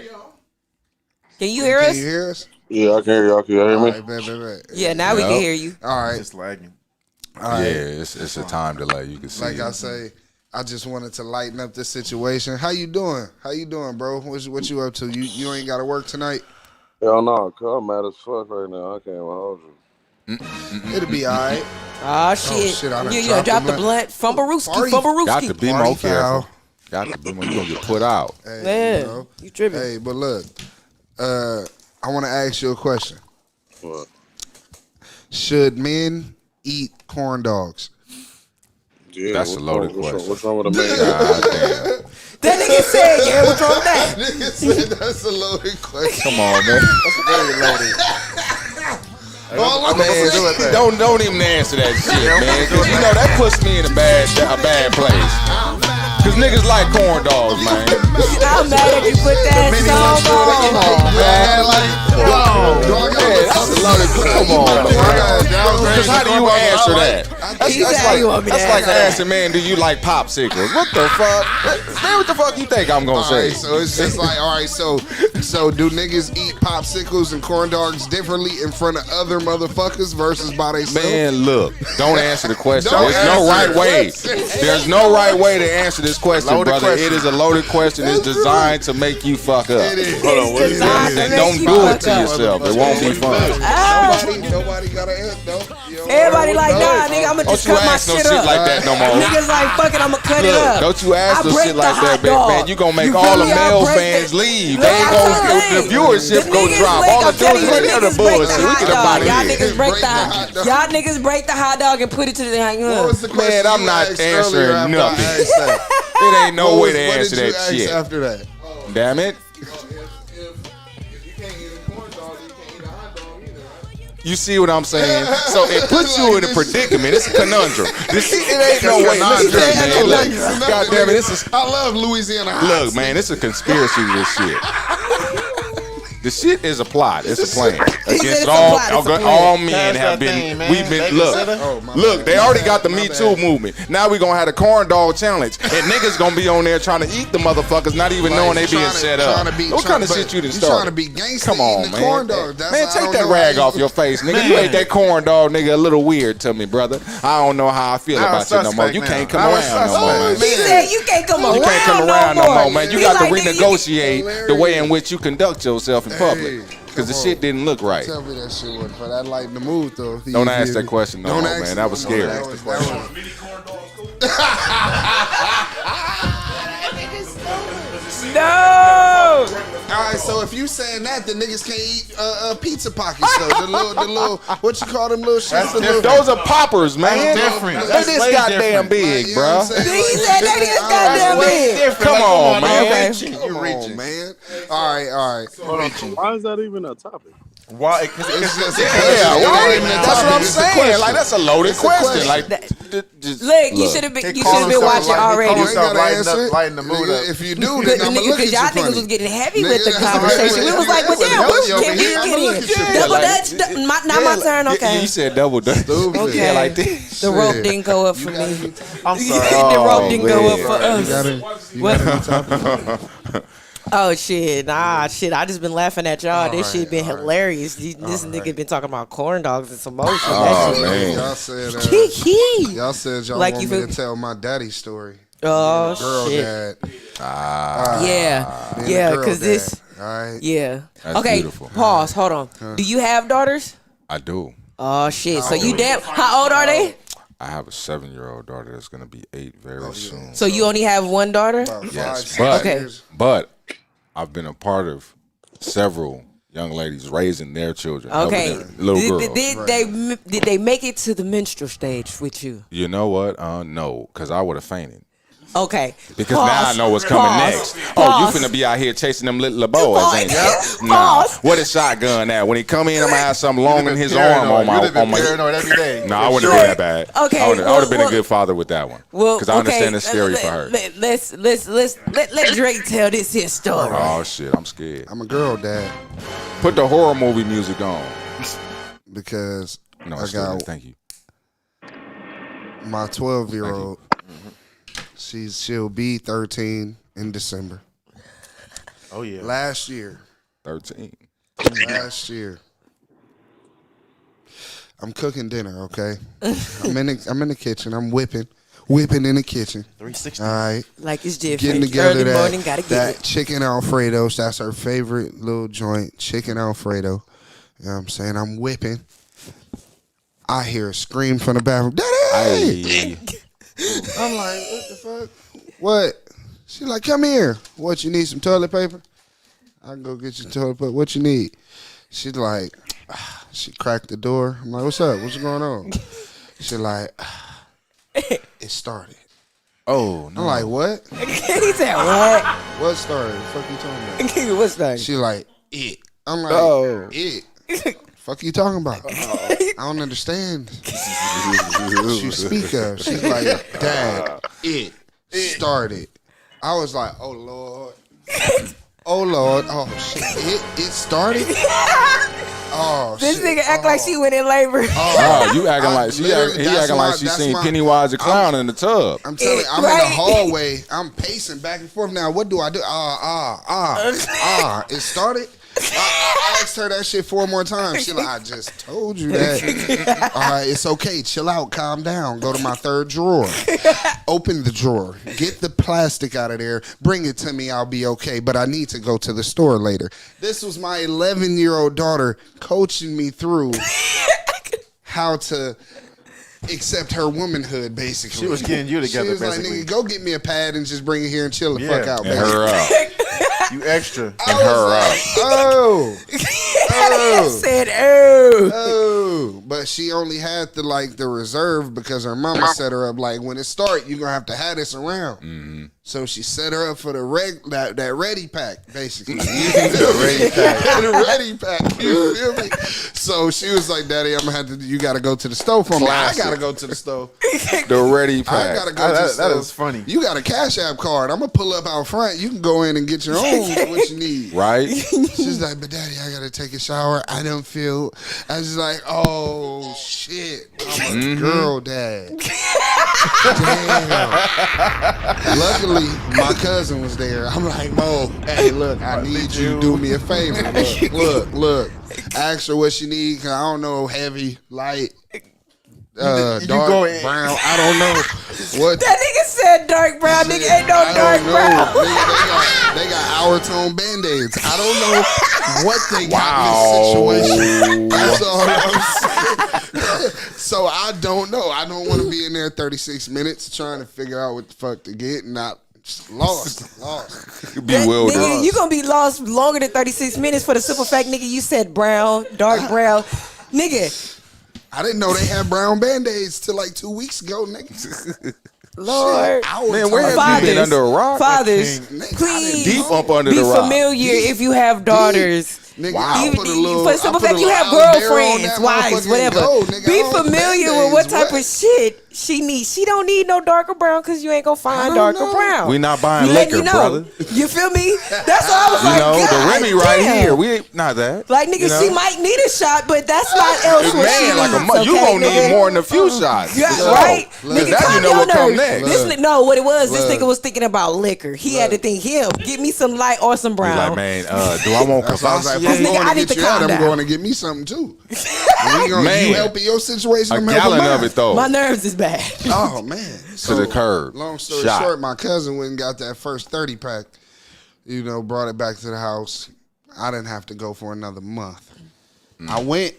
Can you hear Can us? you hear us? Yeah, I can hear y'all. Can y'all hear All me? right, bet. Yeah, now we Yep. can hear you. All right. Just lagging. All right. Yeah, it's a time delay. You can see. Like I say, I just wanted to lighten up this situation. How you doing? How you doing, bro? What you up to? You ain't got to work tonight? Hell no, cuz I'm mad as fuck right now. I can't even hold you. It'll be all right. Oh shit! shit, I done You dropped dropped the the blunt. Fumbarooski, Party. Got to Fumbarooski. be Party more careful. foul. Got to be more. You gonna get put out. Hey, Man, you know. you tripping? Hey, but look, I want to ask you a question. What? Should men eat corn dogs? Yeah, That's a loaded question. What's wrong with a man? God damn. That nigga said, "Yeah, what's wrong with that?" Nigga said that's a loaded question. Come on, man. Very loaded. Don't even answer that shit, man. 'Cause you know that puts me in a bad place. Cause niggas like corn dogs, man. I'm mad that you put that song Come on. on, man. Yeah, that's a loaded. Come on, man. Cause how do you answer that? He said, "How you want me to That's like answer that?" asking, man, do you like popsicles? What the fuck? Man, what the fuck you think I'm gonna All say? right, so it's just like, all right, so do niggas eat popsicles and corn dogs differently in front of other motherfuckers versus by themselves? Man, look, don't answer the question. Don't There's no answer right the way. question. There's no right way to answer this question, Loaded brother. question. It is a loaded question. It's designed to make you fuck up. It is. Hold on, what is Designed that? to make Don't you do it fuck to up. yourself. It won't be fun. Ah, Nobody got an answer. No. Everybody like, nah, nigga, I'ma just Don't you cut my ask no shit shit up. like that no more. Niggas like, fuck it, I'ma cut it up. Don't you ask I no break shit the like hot that, dog. man. You gonna make You all feel the me? I male break fans the- leave. Look, They ain't I'm gonna telling the you. viewership The go niggas drop. break- All the I'm telling you, dudes the are the niggas break bullshit. the We hot get up dog. out of Y'all here. niggas break Break the hot dog. y'all niggas break the hot dog and put it to the What was the question Man, I'm you not asked answering earlier after I nothing. asked that? It ain't no way to What answer did you that ask shit. after that? Damn it. You see what I'm saying? So it puts you in a predicament. It's a conundrum. It ain't no way. Listen, man, look, God damn it, this is. I love Louisiana Hot. Look, man, it's a conspiracy. This shit. The shit is a plot. It's a plan against it's a all plot, it's a plan. all men Pass have that been. thing, man. We've been Babysitter. look. They already got the My Me bad. Too movement. Now we gonna have the corn dog challenge, and niggas gonna be on there trying to eat the motherfuckers, not even knowing they being set up. What kind of shit you done You trying to started? be gangster? Come on, eating the man. corn dog. That's Man, I take don't that know rag how off your face, nigga. You ate that corn dog, nigga, a little weird to me, brother. I don't know how I feel Now about it's you no more. suspect You now. can't come Now it's around no more. suspect. He said you can't come around. You can't come around no more, man. You He got to like, nigga, you- renegotiate the way in which you conduct yourself in public. Because the come shit didn't look right. Tell me that shit wasn't for that light in the mood though. Don't ask that question no Don't more, ask man. it. That was scary. That was- No. All right, so if you saying that, the niggas can't eat pizza pockets though. The little, what you call them little shits? The little, Those are poppers, man. That's different. They That's this way goddamn different. big, you know what I'm bro. saying? He said that is goddamn Way big. different. Come Like, on, man. You're Okay. reaching. You're Come reaching. on, man. All right. Why is that even a topic? Why? Because It's just Yeah, it why? ain't even a That's what topic, I'm it's a saying. question. Like that's a loaded It's a question. question. Like, just Look, you should have been. He You called should have been himself watching like- he already. called You ain't himself gotta lighten the mood up. If you do, then I'm gonna look at Because you y'all funny. niggas was getting heavy with the Nigga, conversation. We was like, well, damn, Heavy can over we here. get I'ma look in? at you. Double like- dutch. Now my turn. Okay. You said double dutch. Stupid. Okay. Yeah, like this. The rope didn't go up for me. I'm sorry. The rope didn't go up man. for us. You got a new topic? Oh shit, nah, shit. I just been laughing at y'all. This right, shit been all right. hilarious. This nigga been talking about corn dogs and some motion. Oh, That shit. man. Y'all said Kiki. y'all said y'all Like want you me feel- to tell my daddy's story. Oh Girl shit. dad. Yeah, Being a yeah. girl Cause dad. this. All right. Yeah. That's Okay. beautiful. Pause. Hold on. Do you have daughters? I do. Oh shit. So you damn. How old are they? I have a 7-year-old daughter that's gonna be 8 very soon. So you only have one daughter? About Yes, 5, but 6 years. but I've been a part of several young ladies raising their children, helping Okay. their little girls. Did they make it to the menstrual stage with you? You know what? No, because I would have fainted. Okay. Because now I Pause. know what's coming Pause. next. Oh, Pause. you finna be out here chasing them little boys, Pause. ain't you? Yep. Nah. Pause. What is shotgun at? When he come in, I'm gonna have something long in his Paranoid. arm on my. You'd have been On my paranoid every day. no, I wouldn't For have sure. been that bad. Okay, I would have well- been a good father with that one. Well, Because I understand okay, it's scary for her. Let Drake tell this here story. Oh shit, I'm scared. I'm a girl dad Put the horror movie music on. because No, I still, got thank you. my 12-year-old. She'll be 13 in December. Oh yeah. Last year, 13. I'm cooking dinner. Okay, I'm in the kitchen. I'm whipping in the kitchen. 360. All right, Like it's different. getting together Early morning, gotta that, get that it. chicken Alfredo. That's her favorite little joint, chicken Alfredo. You know what I'm saying? I'm whipping. I hear a scream from the bathroom. Daddy! Hey. I'm like, what the fuck? What? She like, come here. What, you need some toilet paper? I can go get you toilet paper. What you need? She's like, she cracked the door. I'm like, what's up? What's going on? She like, it started. Oh no. I'm like, what? He said what? What started? The fuck you talking about? What's that? She like, it. I'm like, Oh. it. Fuck you talking about? I don't understand. She speak up. She's like, Dad, it started. I was like, oh Lord. Oh Lord. Oh shit. It started? Oh This shit. nigga act like she went in labor. Oh, you acting I like literally- he that's acting like my- she that's seen my- Pennywise the clown in the tub. I'm telling you, I'm Right. in the hallway. I'm pacing back and forth. Now, what do? It started. I asked her that shit 4 more times. She like, I just told you that. All right, it's okay. Chill out. Calm down. Go to my 3rd drawer. Open the drawer. Get the plastic out of there. Bring it to me. I'll be okay. But I need to go to the store later. This was my 11-year-old daughter coaching me through how to accept her womanhood, basically. She was getting you together, She was basically. like, nigga, go get me a pad and just bring it here and chill the fuck out, And baby. her up. You extra. And her up. Oh. Oh. said, oh. Oh, but she only had the reserve because her mama set her up like when it start, you're gonna have to have this around. Mm-hmm. So she set her up for the that ready pack, basically. The ready pack. The ready pack. You feel me? So she was like, "Daddy, I'm gonna have to. You gotta go to the stove for me. I Classic. gotta go to the stove. The ready I pack. gotta go to the stove. That is funny. You got a Cash App card. I'm gonna pull up out front. You can go in and get your own what you need." Right? She's like, "But Daddy, I gotta take a shower. I don't feel." I was like, "Oh shit, I'm a girl dad." Damn. Luckily, my cousin was there. I'm like, "Mo, hey, look, I need you to do me a favor. Look. Ask her what she need. Cause I don't know, heavy, light, dark, go in. brown. I don't know what." That nigga said dark brown. Nigga ain't no I dark don't know. brown. Nigga, they got hour tone band-aids. I don't know what they got in this situation. That's all I'm saying. So I don't know. I don't want to be in there 36 minutes trying to figure out what the fuck to get and not just lost. Bewildered. Nigga, you gonna be lost longer than 36 minutes for the simple fact, nigga, you said brown, dark brown. Nigga, I didn't know they had brown band-aids till like 2 weeks ago, nigga. Lord. Man, where have you been under a rock? Fathers, Nigga, please Deep up under be the rock. familiar if you have daughters. Nigga, Wow. I Even put a little, for the simple I put fact a you little have aloe vera on girlfriends, that wives, motherfucking whatever. gold, nigga. Be I don't familiar Band-Aids, with what type what? of shit she needs. She don't need no darker brown because you ain't gonna find don't darker know. brown. We not buying We letting liquor, you know. brother. You feel me? That's all I was You like. know, the God Remy right damn. here. We ain't not that. Like nigga, you know? she might need a shot, but that's not else what she Man, like a needs. month. You okay, gonna nigga? need more than a few shots. Yeah, For sure. right? Look, Nigga, now calm you know your what come nerves. next. This no, what it was, this Look. nigga was thinking about liquor. He had to think him. Give me some light or some He's brown. like, man, do I want That's why I was like, if Cavassier? I'm Nigga, going I to need get to you out, calm I'm down. going to get me something too. Man. You helping your situation, A I'm helping gallon mine. of it though. My nerves is bad. Oh man, To the curb. Long story Shot. short, my cousin went and got that first 30 pack. You know, brought it back to the house. I didn't have to go for another month. I went,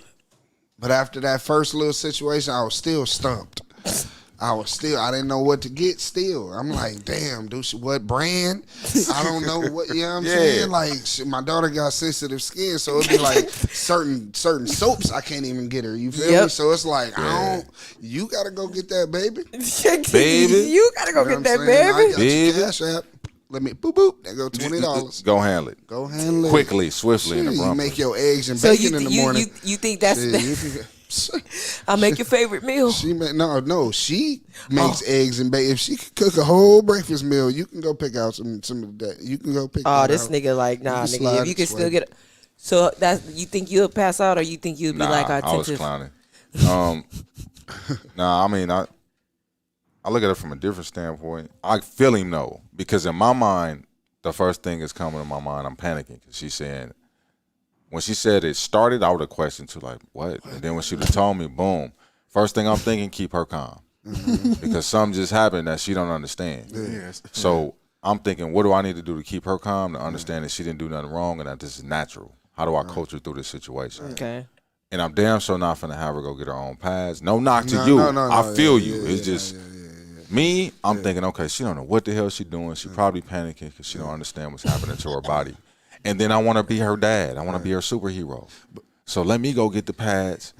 but after that first little situation, I was still stumped. I didn't know what to get still. I'm like, damn, dude, what brand? I don't know what, you know what I'm saying? Like, shit, my daughter got sensitive skin, so it'd be like certain soaps I can't even get her. You feel me? Yep. So it's like, you got to go get that, baby. Baby. You gotta go You know get that, what I'm saying? I baby. got Baby. your Cash App. Let me boop boop. There go $20. Go handle it. Go handle it Quickly, swiftly in the Shit, you front. make your eggs and So bacon in the morning. you think that's Shit, you can- I'll make your favorite meal. She she makes eggs and bacon. If she can cook a whole breakfast meal, you can go pick out some of that. You can go pick. Oh, that this out. nigga like nah, can nigga. slide If you it can this still way. get, so that's you think you'll pass out or you think you'll be Nah, like I was attentive? clowning. Nah, I mean, I look at it from a different standpoint. I feel him though, because in my mind, the first thing is coming to my mind. I'm panicking because she's saying, when she said it started, I would have questioned too, like what? And then when she would have told me, boom. First thing I'm thinking, keep her calm, because something just happened that she don't understand. Yes. So I'm thinking, what do I need to do to keep her calm, to understand that she didn't do nothing wrong and that this is natural? How do I coach her through this situation? Okay. And I'm damn sure not finna have her go get her own pads. No knock to No, you. no, I feel yeah, you. yeah, It's yeah, just me. I'm thinking, okay, she don't know what the hell she doing. She probably panicking because she don't understand what's happening to her body. And then I want to be her dad. I want to be her superhero. So let me go get the pads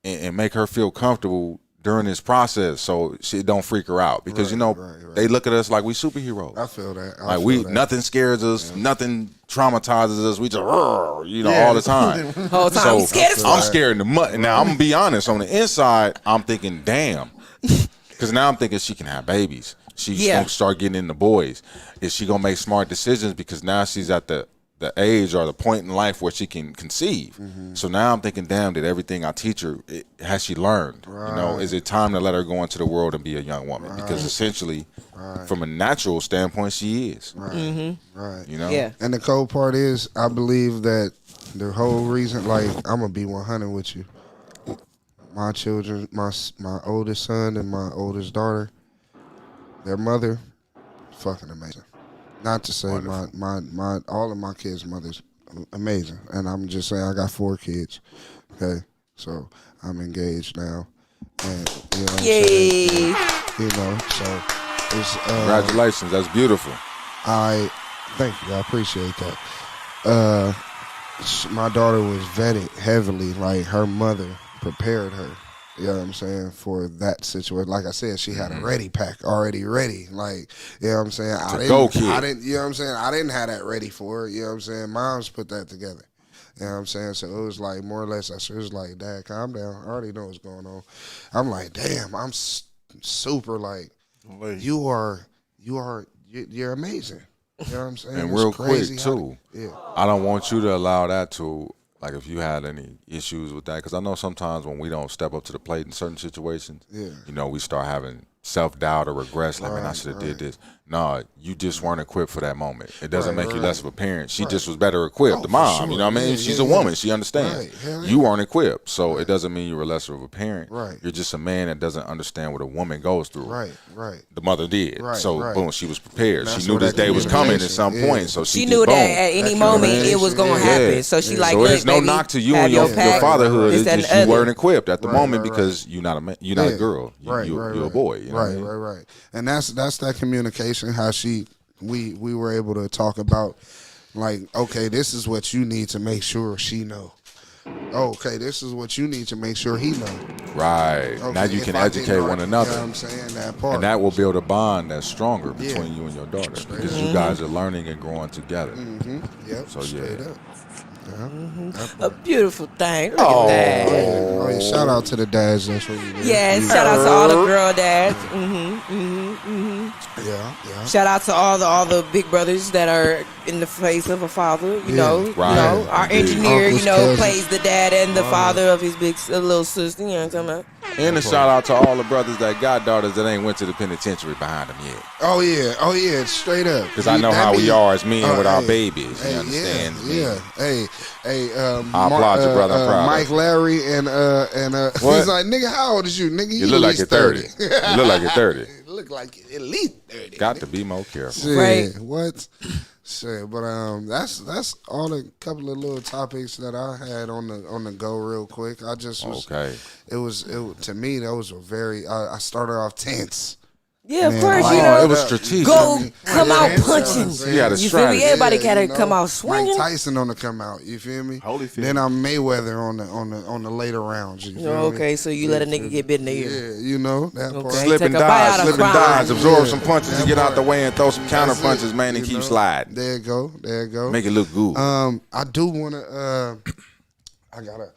and make her feel comfortable during this process, so she don't freak her out. Because right. they look at us like we superheroes. I feel that. Like nothing scares us, nothing traumatizes us. We just, all the time. Whole time we scared as I'm fuck. scared in the mud. Now I'm gonna be honest. On the inside, I'm thinking, damn, because now I'm thinking she can have babies. She's gonna start getting into boys. Is she gonna make smart decisions? Because now she's at the age or the point in life where she can conceive. So now I'm thinking, damn, did everything I teach her, has she learned? You know, is it time to let her go into the world and be a young woman? Because essentially, from a natural standpoint, she is. Right. You know? Yeah. And the cold part is, I believe that The whole reason, like, I'm gonna be 100 with you. My children, my oldest son and my oldest daughter, their mother, fucking amazing. Not to say my all of my kids' mothers amazing, and I'm just saying I got 4 kids. Okay, so I'm engaged now, and you know what I'm saying? Yay. You know, so it's Congratulations, that's beautiful. I thank you. I appreciate that. My daughter was vetted heavily. Like, her mother prepared her. You know what I'm saying, for that situation. Like I said, she had a ready pack already ready. Like, you know what I'm saying. I didn't. You know what I'm saying. I didn't have that ready for her. You know what I'm saying. Moms put that together. You know what I'm saying? So it was like, more or less, it was like, Dad, calm down. I already know what's going on. I'm like, damn, I'm super like, you're amazing. You know what I'm saying? And It's real crazy quick, how too, yeah. I don't want you to allow that to, like, if you had any issues with that, because I know sometimes when we don't step up to the plate in certain situations, you know, we start having self-doubt or regrets, like, man, I should have did this. No, you just weren't equipped for that moment. It doesn't make you less of a parent. She just was better equipped. The mom, sure. you know what I mean? Yeah, She's yeah, a woman. She understands. Right. Hell yeah. You weren't equipped, so it doesn't mean you were lesser of a parent. Right. You're just a man that doesn't understand what a woman goes through. Right. The mother did. Right, So, right. boom, she was prepared. That's She knew where this that day was coming at some communication, point, yeah. so She just, knew boom. that at any moment it was gonna happen. So she like, so look, there's no baby, knock to you have and your pack, fatherhood. this, It's that, just and you the weren't other. equipped at the moment right. because you're not a girl. You're a boy. You know what I mean? Right. And that's that communication. How we were able to talk about, like, okay, this is what you need to make sure she know. Okay, this is what you need to make sure he know. Right. Okay, Now you if can I didn't educate already- one another. You know what I'm saying? That part. And that will build a bond that's stronger Yeah. between you and your daughter because you guys are learning and growing together. Yep. So, straight yeah. up. A beautiful thing. Look at that. Oh yeah. Shout out to the dads. That's what we do. Yes, shout out to all the girl dads. Yeah. Shout out to all the big brothers that are in the face of a father. You know, Right. our Indeed. engineer, Uncles, you know, cousins. plays the dad and the father of his big little sister. You know what I'm talking about? And a shout out to all the brothers that got daughters that ain't went to the penitentiary behind them yet. Oh yeah. Straight up. Because I know That how we means- are as men with our hey, babies. You hey, understand? Yeah. Hey. I applaud you, brother. I'm proud of Mike you. Larry and What? he's like, nigga, how old is you, nigga? You look like you're 30. You look like you're 30. Look like at least 30. Got to be more careful. Shit, Right. What? Shit, but that's all the couple of little topics that I had on the go real quick. I just was Okay. It was to me that was a very I started off tense. Yeah, of Man, course, like, you Oh, know. it was strategic. Go come out Yeah, punching. You had a You feel me? strategy. Everybody Yeah, gotta you know, come out swinging. Mike Tyson on the come out. You feel me? Holyfield. Then I'm Mayweather on the later rounds. You feel Oh, me? okay, so you let a nigga get bit in the ear. Yeah, you know that part. Okay. Slip Take and a bite dive, out of slip and crime. dive, absorb Yeah, some punches that and get out part. the way and throw some counter That's punches, it, man, and you keep know? sliding. There you go. Make it look good. I do want to. I gotta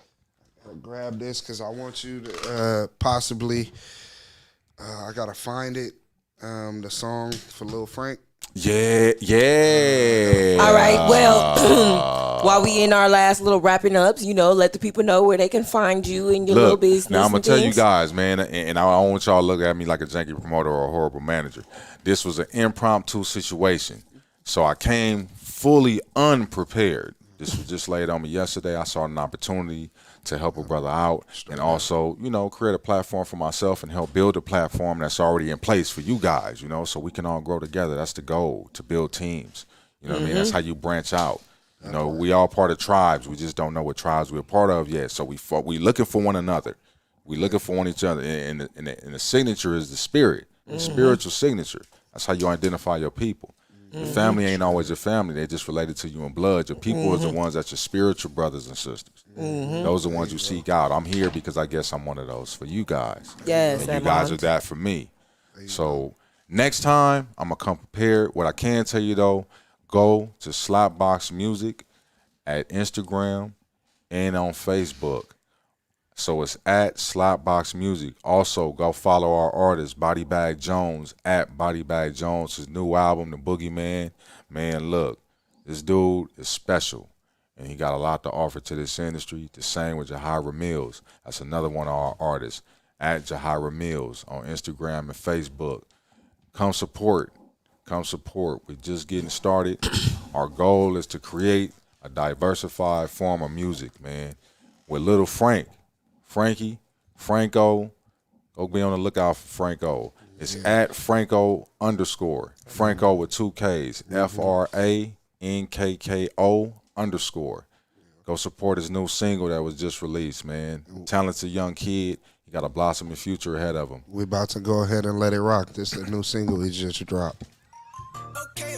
grab this because I want you to possibly. I gotta find it. The song for Lil Frank. Yeah. All right, well, while we in our last little wrapping ups, you know, let the people know where they can find you and your little Look, business. now I'm gonna and tell you things. guys, man, and I don't want y'all to look at me like a janky promoter or a horrible manager. This was an impromptu situation, so I came fully unprepared. This was just laid on me yesterday. I saw an opportunity to help a brother out and also, you know, create a platform for myself and help build a platform that's already in place for you guys, you know, so we can all grow together. That's the goal, to build teams. You know what I mean? That's how you branch out. You know, we all part of tribes. We just don't know what tribes we're part of yet. So we looking for one another. We looking for one each other. And the signature is the spirit, the spiritual signature. That's how you identify your people. Your family ain't always your family. They just related to you in blood. Your people is the ones that's your spiritual brothers and sisters. Those are the ones you seek out. I'm here because I guess I'm one of those for you guys. Yes, And you that guys are mind. that for me. So next time, I'm going to come prepared. What I can tell you, though, go to Slapbox Music at Instagram and on Facebook. So it's at Slapbox Music. Also, go follow our artist, Body Bag Jones, at Body Bag Jones. His new album, The Boogeyman. Man, look, this dude is special. And he got a lot to offer to this industry. The same with Jahira Mills. That's another one of our artists, at Jahira Mills on Instagram and Facebook. Come support. We're just getting started. Our goal is to create a diversified form of music, man. With Little Frankie, Franco. Go be on the lookout for Franco. It's at Franco _ Franco with 2 Ks. FRANKKO _ Go support his new single that was just released, man. Talented young kid. He got a blossoming future ahead of him. We about to go ahead and let it rock. This is a new single he just dropped. Okay.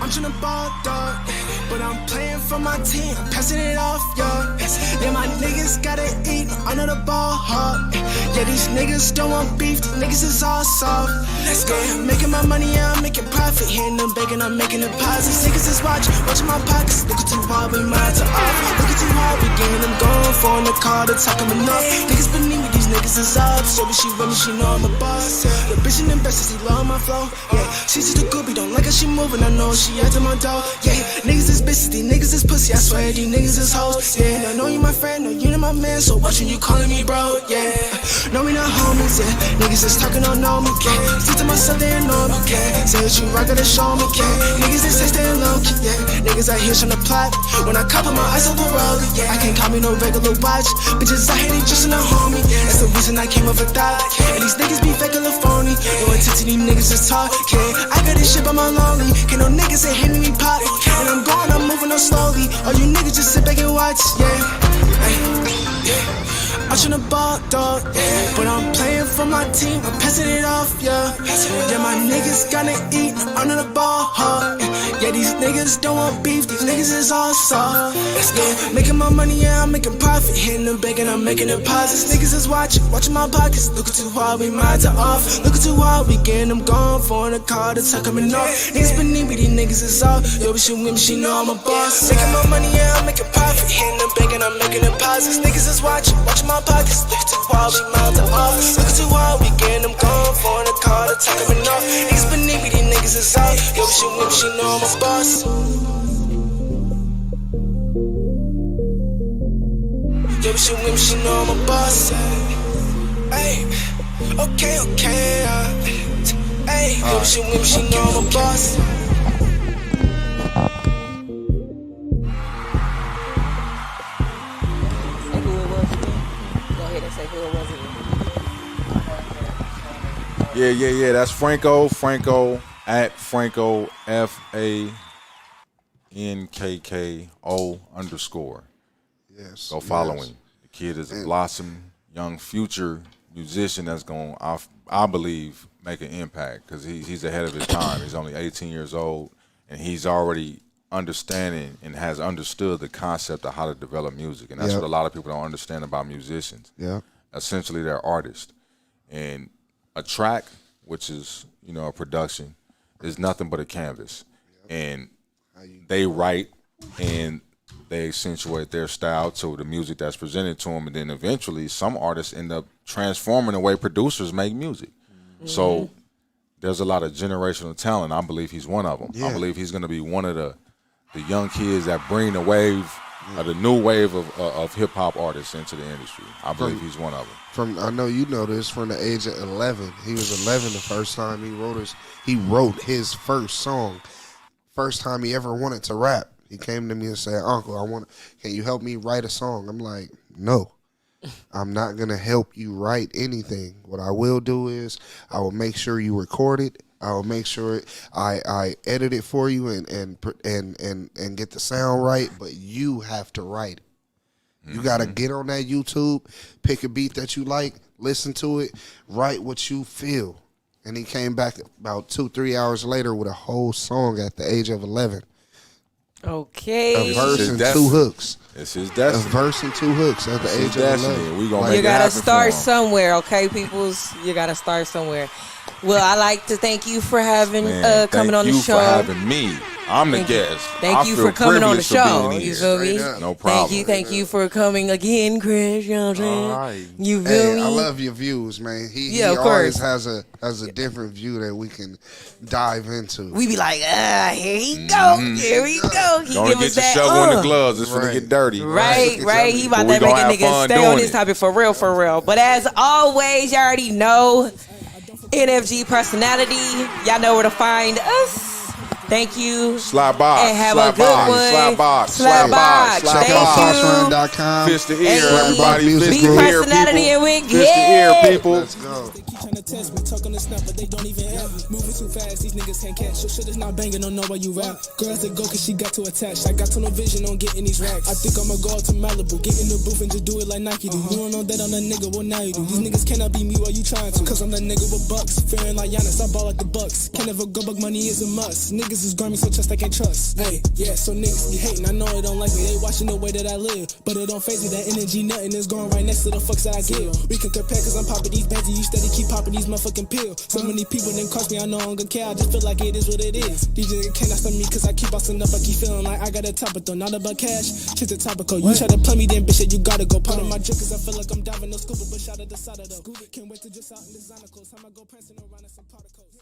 I'm tryna ball, dog, but I'm playing for my team. I'm passing it off, yeah. Yeah, my niggas gotta eat under the ball hard. Yeah, these niggas don't want beef. These niggas is all soft. Let's go. Making my money, yeah, I'm making profit. Hitting them bacon, I'm making deposits. Niggas is watching my pockets. Looking too hard, we minds are off. Looking too hard, we getting them going for in the car to talk them enough. Niggas beneath me, these niggas is up. So she with me, she know I'm a boss. The bitch in them breasts, she love my flow. Yeah, she see the goopy, don't like how she moving. I know she at my door. Yeah, niggas is bitches, these niggas is pussy. I swear these niggas is hoes. Yeah, I know you my friend, no, you know my man. So watching you calling me bro. Yeah, no, we not homies. Yeah, niggas is talking, don't know me. Yeah, see to myself, they don't know me. Yeah, say that you rock, gotta show me. Yeah, niggas is staying low. Yeah, niggas out here trying to plot. When I cop on my eyes on the road. Yeah, I can't call me no regular watch. Bitches out here, they just in a homie. That's the reason I came up with that. And these niggas be fake or phony. You want to these niggas just talk. Yeah, I got this shit by my lonely. Can't no niggas say hitting me pot. And I'm going, I'm moving on slowly. All you niggas just sit back and watch. Yeah. I'm tryna ball, dog, yeah. But I'm playing for my team, I'm passing it off, yeah. Yeah, my niggas gotta eat under the ball hard. Yeah, these niggas don't want beef, these niggas is all soft. Yeah, making my money, yeah, I'm making profit. Hitting them bacon, I'm making deposits. Niggas is watching my pockets. Looking too hard, we minds are off. Looking too hard, we getting them going for in the car to talk coming off. Niggas beneath me, these niggas is off. Yo, but she with me, she know I'm a boss. Making my money, yeah, I'm making profit. Hitting them bacon, I'm making deposits. Niggas is watching my pockets. Looking too hard, we minds are off. Looking too hard, we getting them going for in the car to talk coming off. Niggas beneath me, these niggas is off. Yo, but she with me, she know I'm a boss. Yo, but she with me, she know I'm a boss. Hey, okay. Hey, yo, but she with me, she know I'm a boss. Yeah. That's Franco at Franco FANKKO _ Yes. Go follow him. The kid is a blossom young future musician that's going to, I believe, make an impact because he's ahead of his time. He's only 18 years old, and he's already understanding and has understood the concept of how to develop music. And that's what a lot of people don't understand about musicians. Yeah. Essentially, they're artists. And a track, which is, a production, is nothing but a canvas. And they write and they accentuate their style to the music that's presented to them. And then eventually some artists end up transforming the way producers make music. Mm-hmm. So there's a lot of generational talent. I believe he's one of them. Yeah. I believe he's going to be one of the young kids that bring the wave, the new wave of hip-hop artists into the industry. I believe he's one of them. I know you know this, from the age of 11. He was 11 the first time he wrote his first song. First time he ever wanted to rap. He came to me and said, "Uncle, can you help me write a song?" I'm like, "No, I'm not going to help you write anything. What I will do is I will make sure you record it. I will make sure I edit it for you and get the sound right, but you have to write it. You got to get on that YouTube, pick a beat that you like, listen to it, write what you feel." And he came back about 2-3 hours later with a whole song at the age of 11. Okay. A verse and 2 hooks. It's his destiny. A verse and 2 hooks at the age of 11. We gonna make you it gotta happen start for him. somewhere, okay, peoples? You gotta start somewhere. Well, I like to thank you for having coming on the show. Thank you for having me. I'm the guest. Thank I you feel for coming on the privileged for show. being You here. feel me? Straight up. No problem. Thank you for coming again, Chris. You know what I'm saying? All right. You feel Hey, me? I love your views, man. He Yeah, of always course. has a different view that we can dive into. We be like, here he go, here we go. He Don't give get us your that, shovel in the gloves. It's Right. finna get dirty. Right. He about But we to make a gonna have nigga fun stay on doing this it. topic for real. But as always, y'all already know NFG personality. Y'all know where to find us. Thank you. Slide box. And have slide a good box, one. Slide box. Slide box. Slide Thank Check out you. box. foxrun.com. Fist to ear, Hey, everybody. be Fist to ear, personality people. and we Fist to ear, get- people. Let's go. Trying to test me, talk on the snap, but they don't even have me. Moving too fast, these niggas can't catch. Your shit is not banging, don't know why you rap. Girl said go cause she got too attached. I got tunnel vision on getting these racks. I think I'ma go out to Malibu, get in the booth and just do it like Nike do. You don't know that I'm that nigga, well now you do. These niggas cannot be me while you trying to. Cause I'm that nigga with bucks, fearing like Giannis, I ball like the Bucks. Can't ever go back, money is a must. Niggas is grimy, so trust I can't trust. Hey, yeah, so niggas be hating, I know they don't like me. They watching the way that I live, but it don't phase me. That energy, nothing is going right next to the fucks that I give. We can compare cause I'm popping these bands and you steady keep popping these motherfucking pills. So many people didn't cost me, I know I'm gonna care. I just feel like it is what it is. DJ cannot stop me cause I keep busting up. I keep feeling like I got a top, but though not about cash. Shit's a topical. You try to play me, then bitch, you gotta go. Part of my drink cause I feel like I'm diving no scuba, but shout out the side of the. Can't wait to just out in designer clothes. Time I go prancing around in some particles.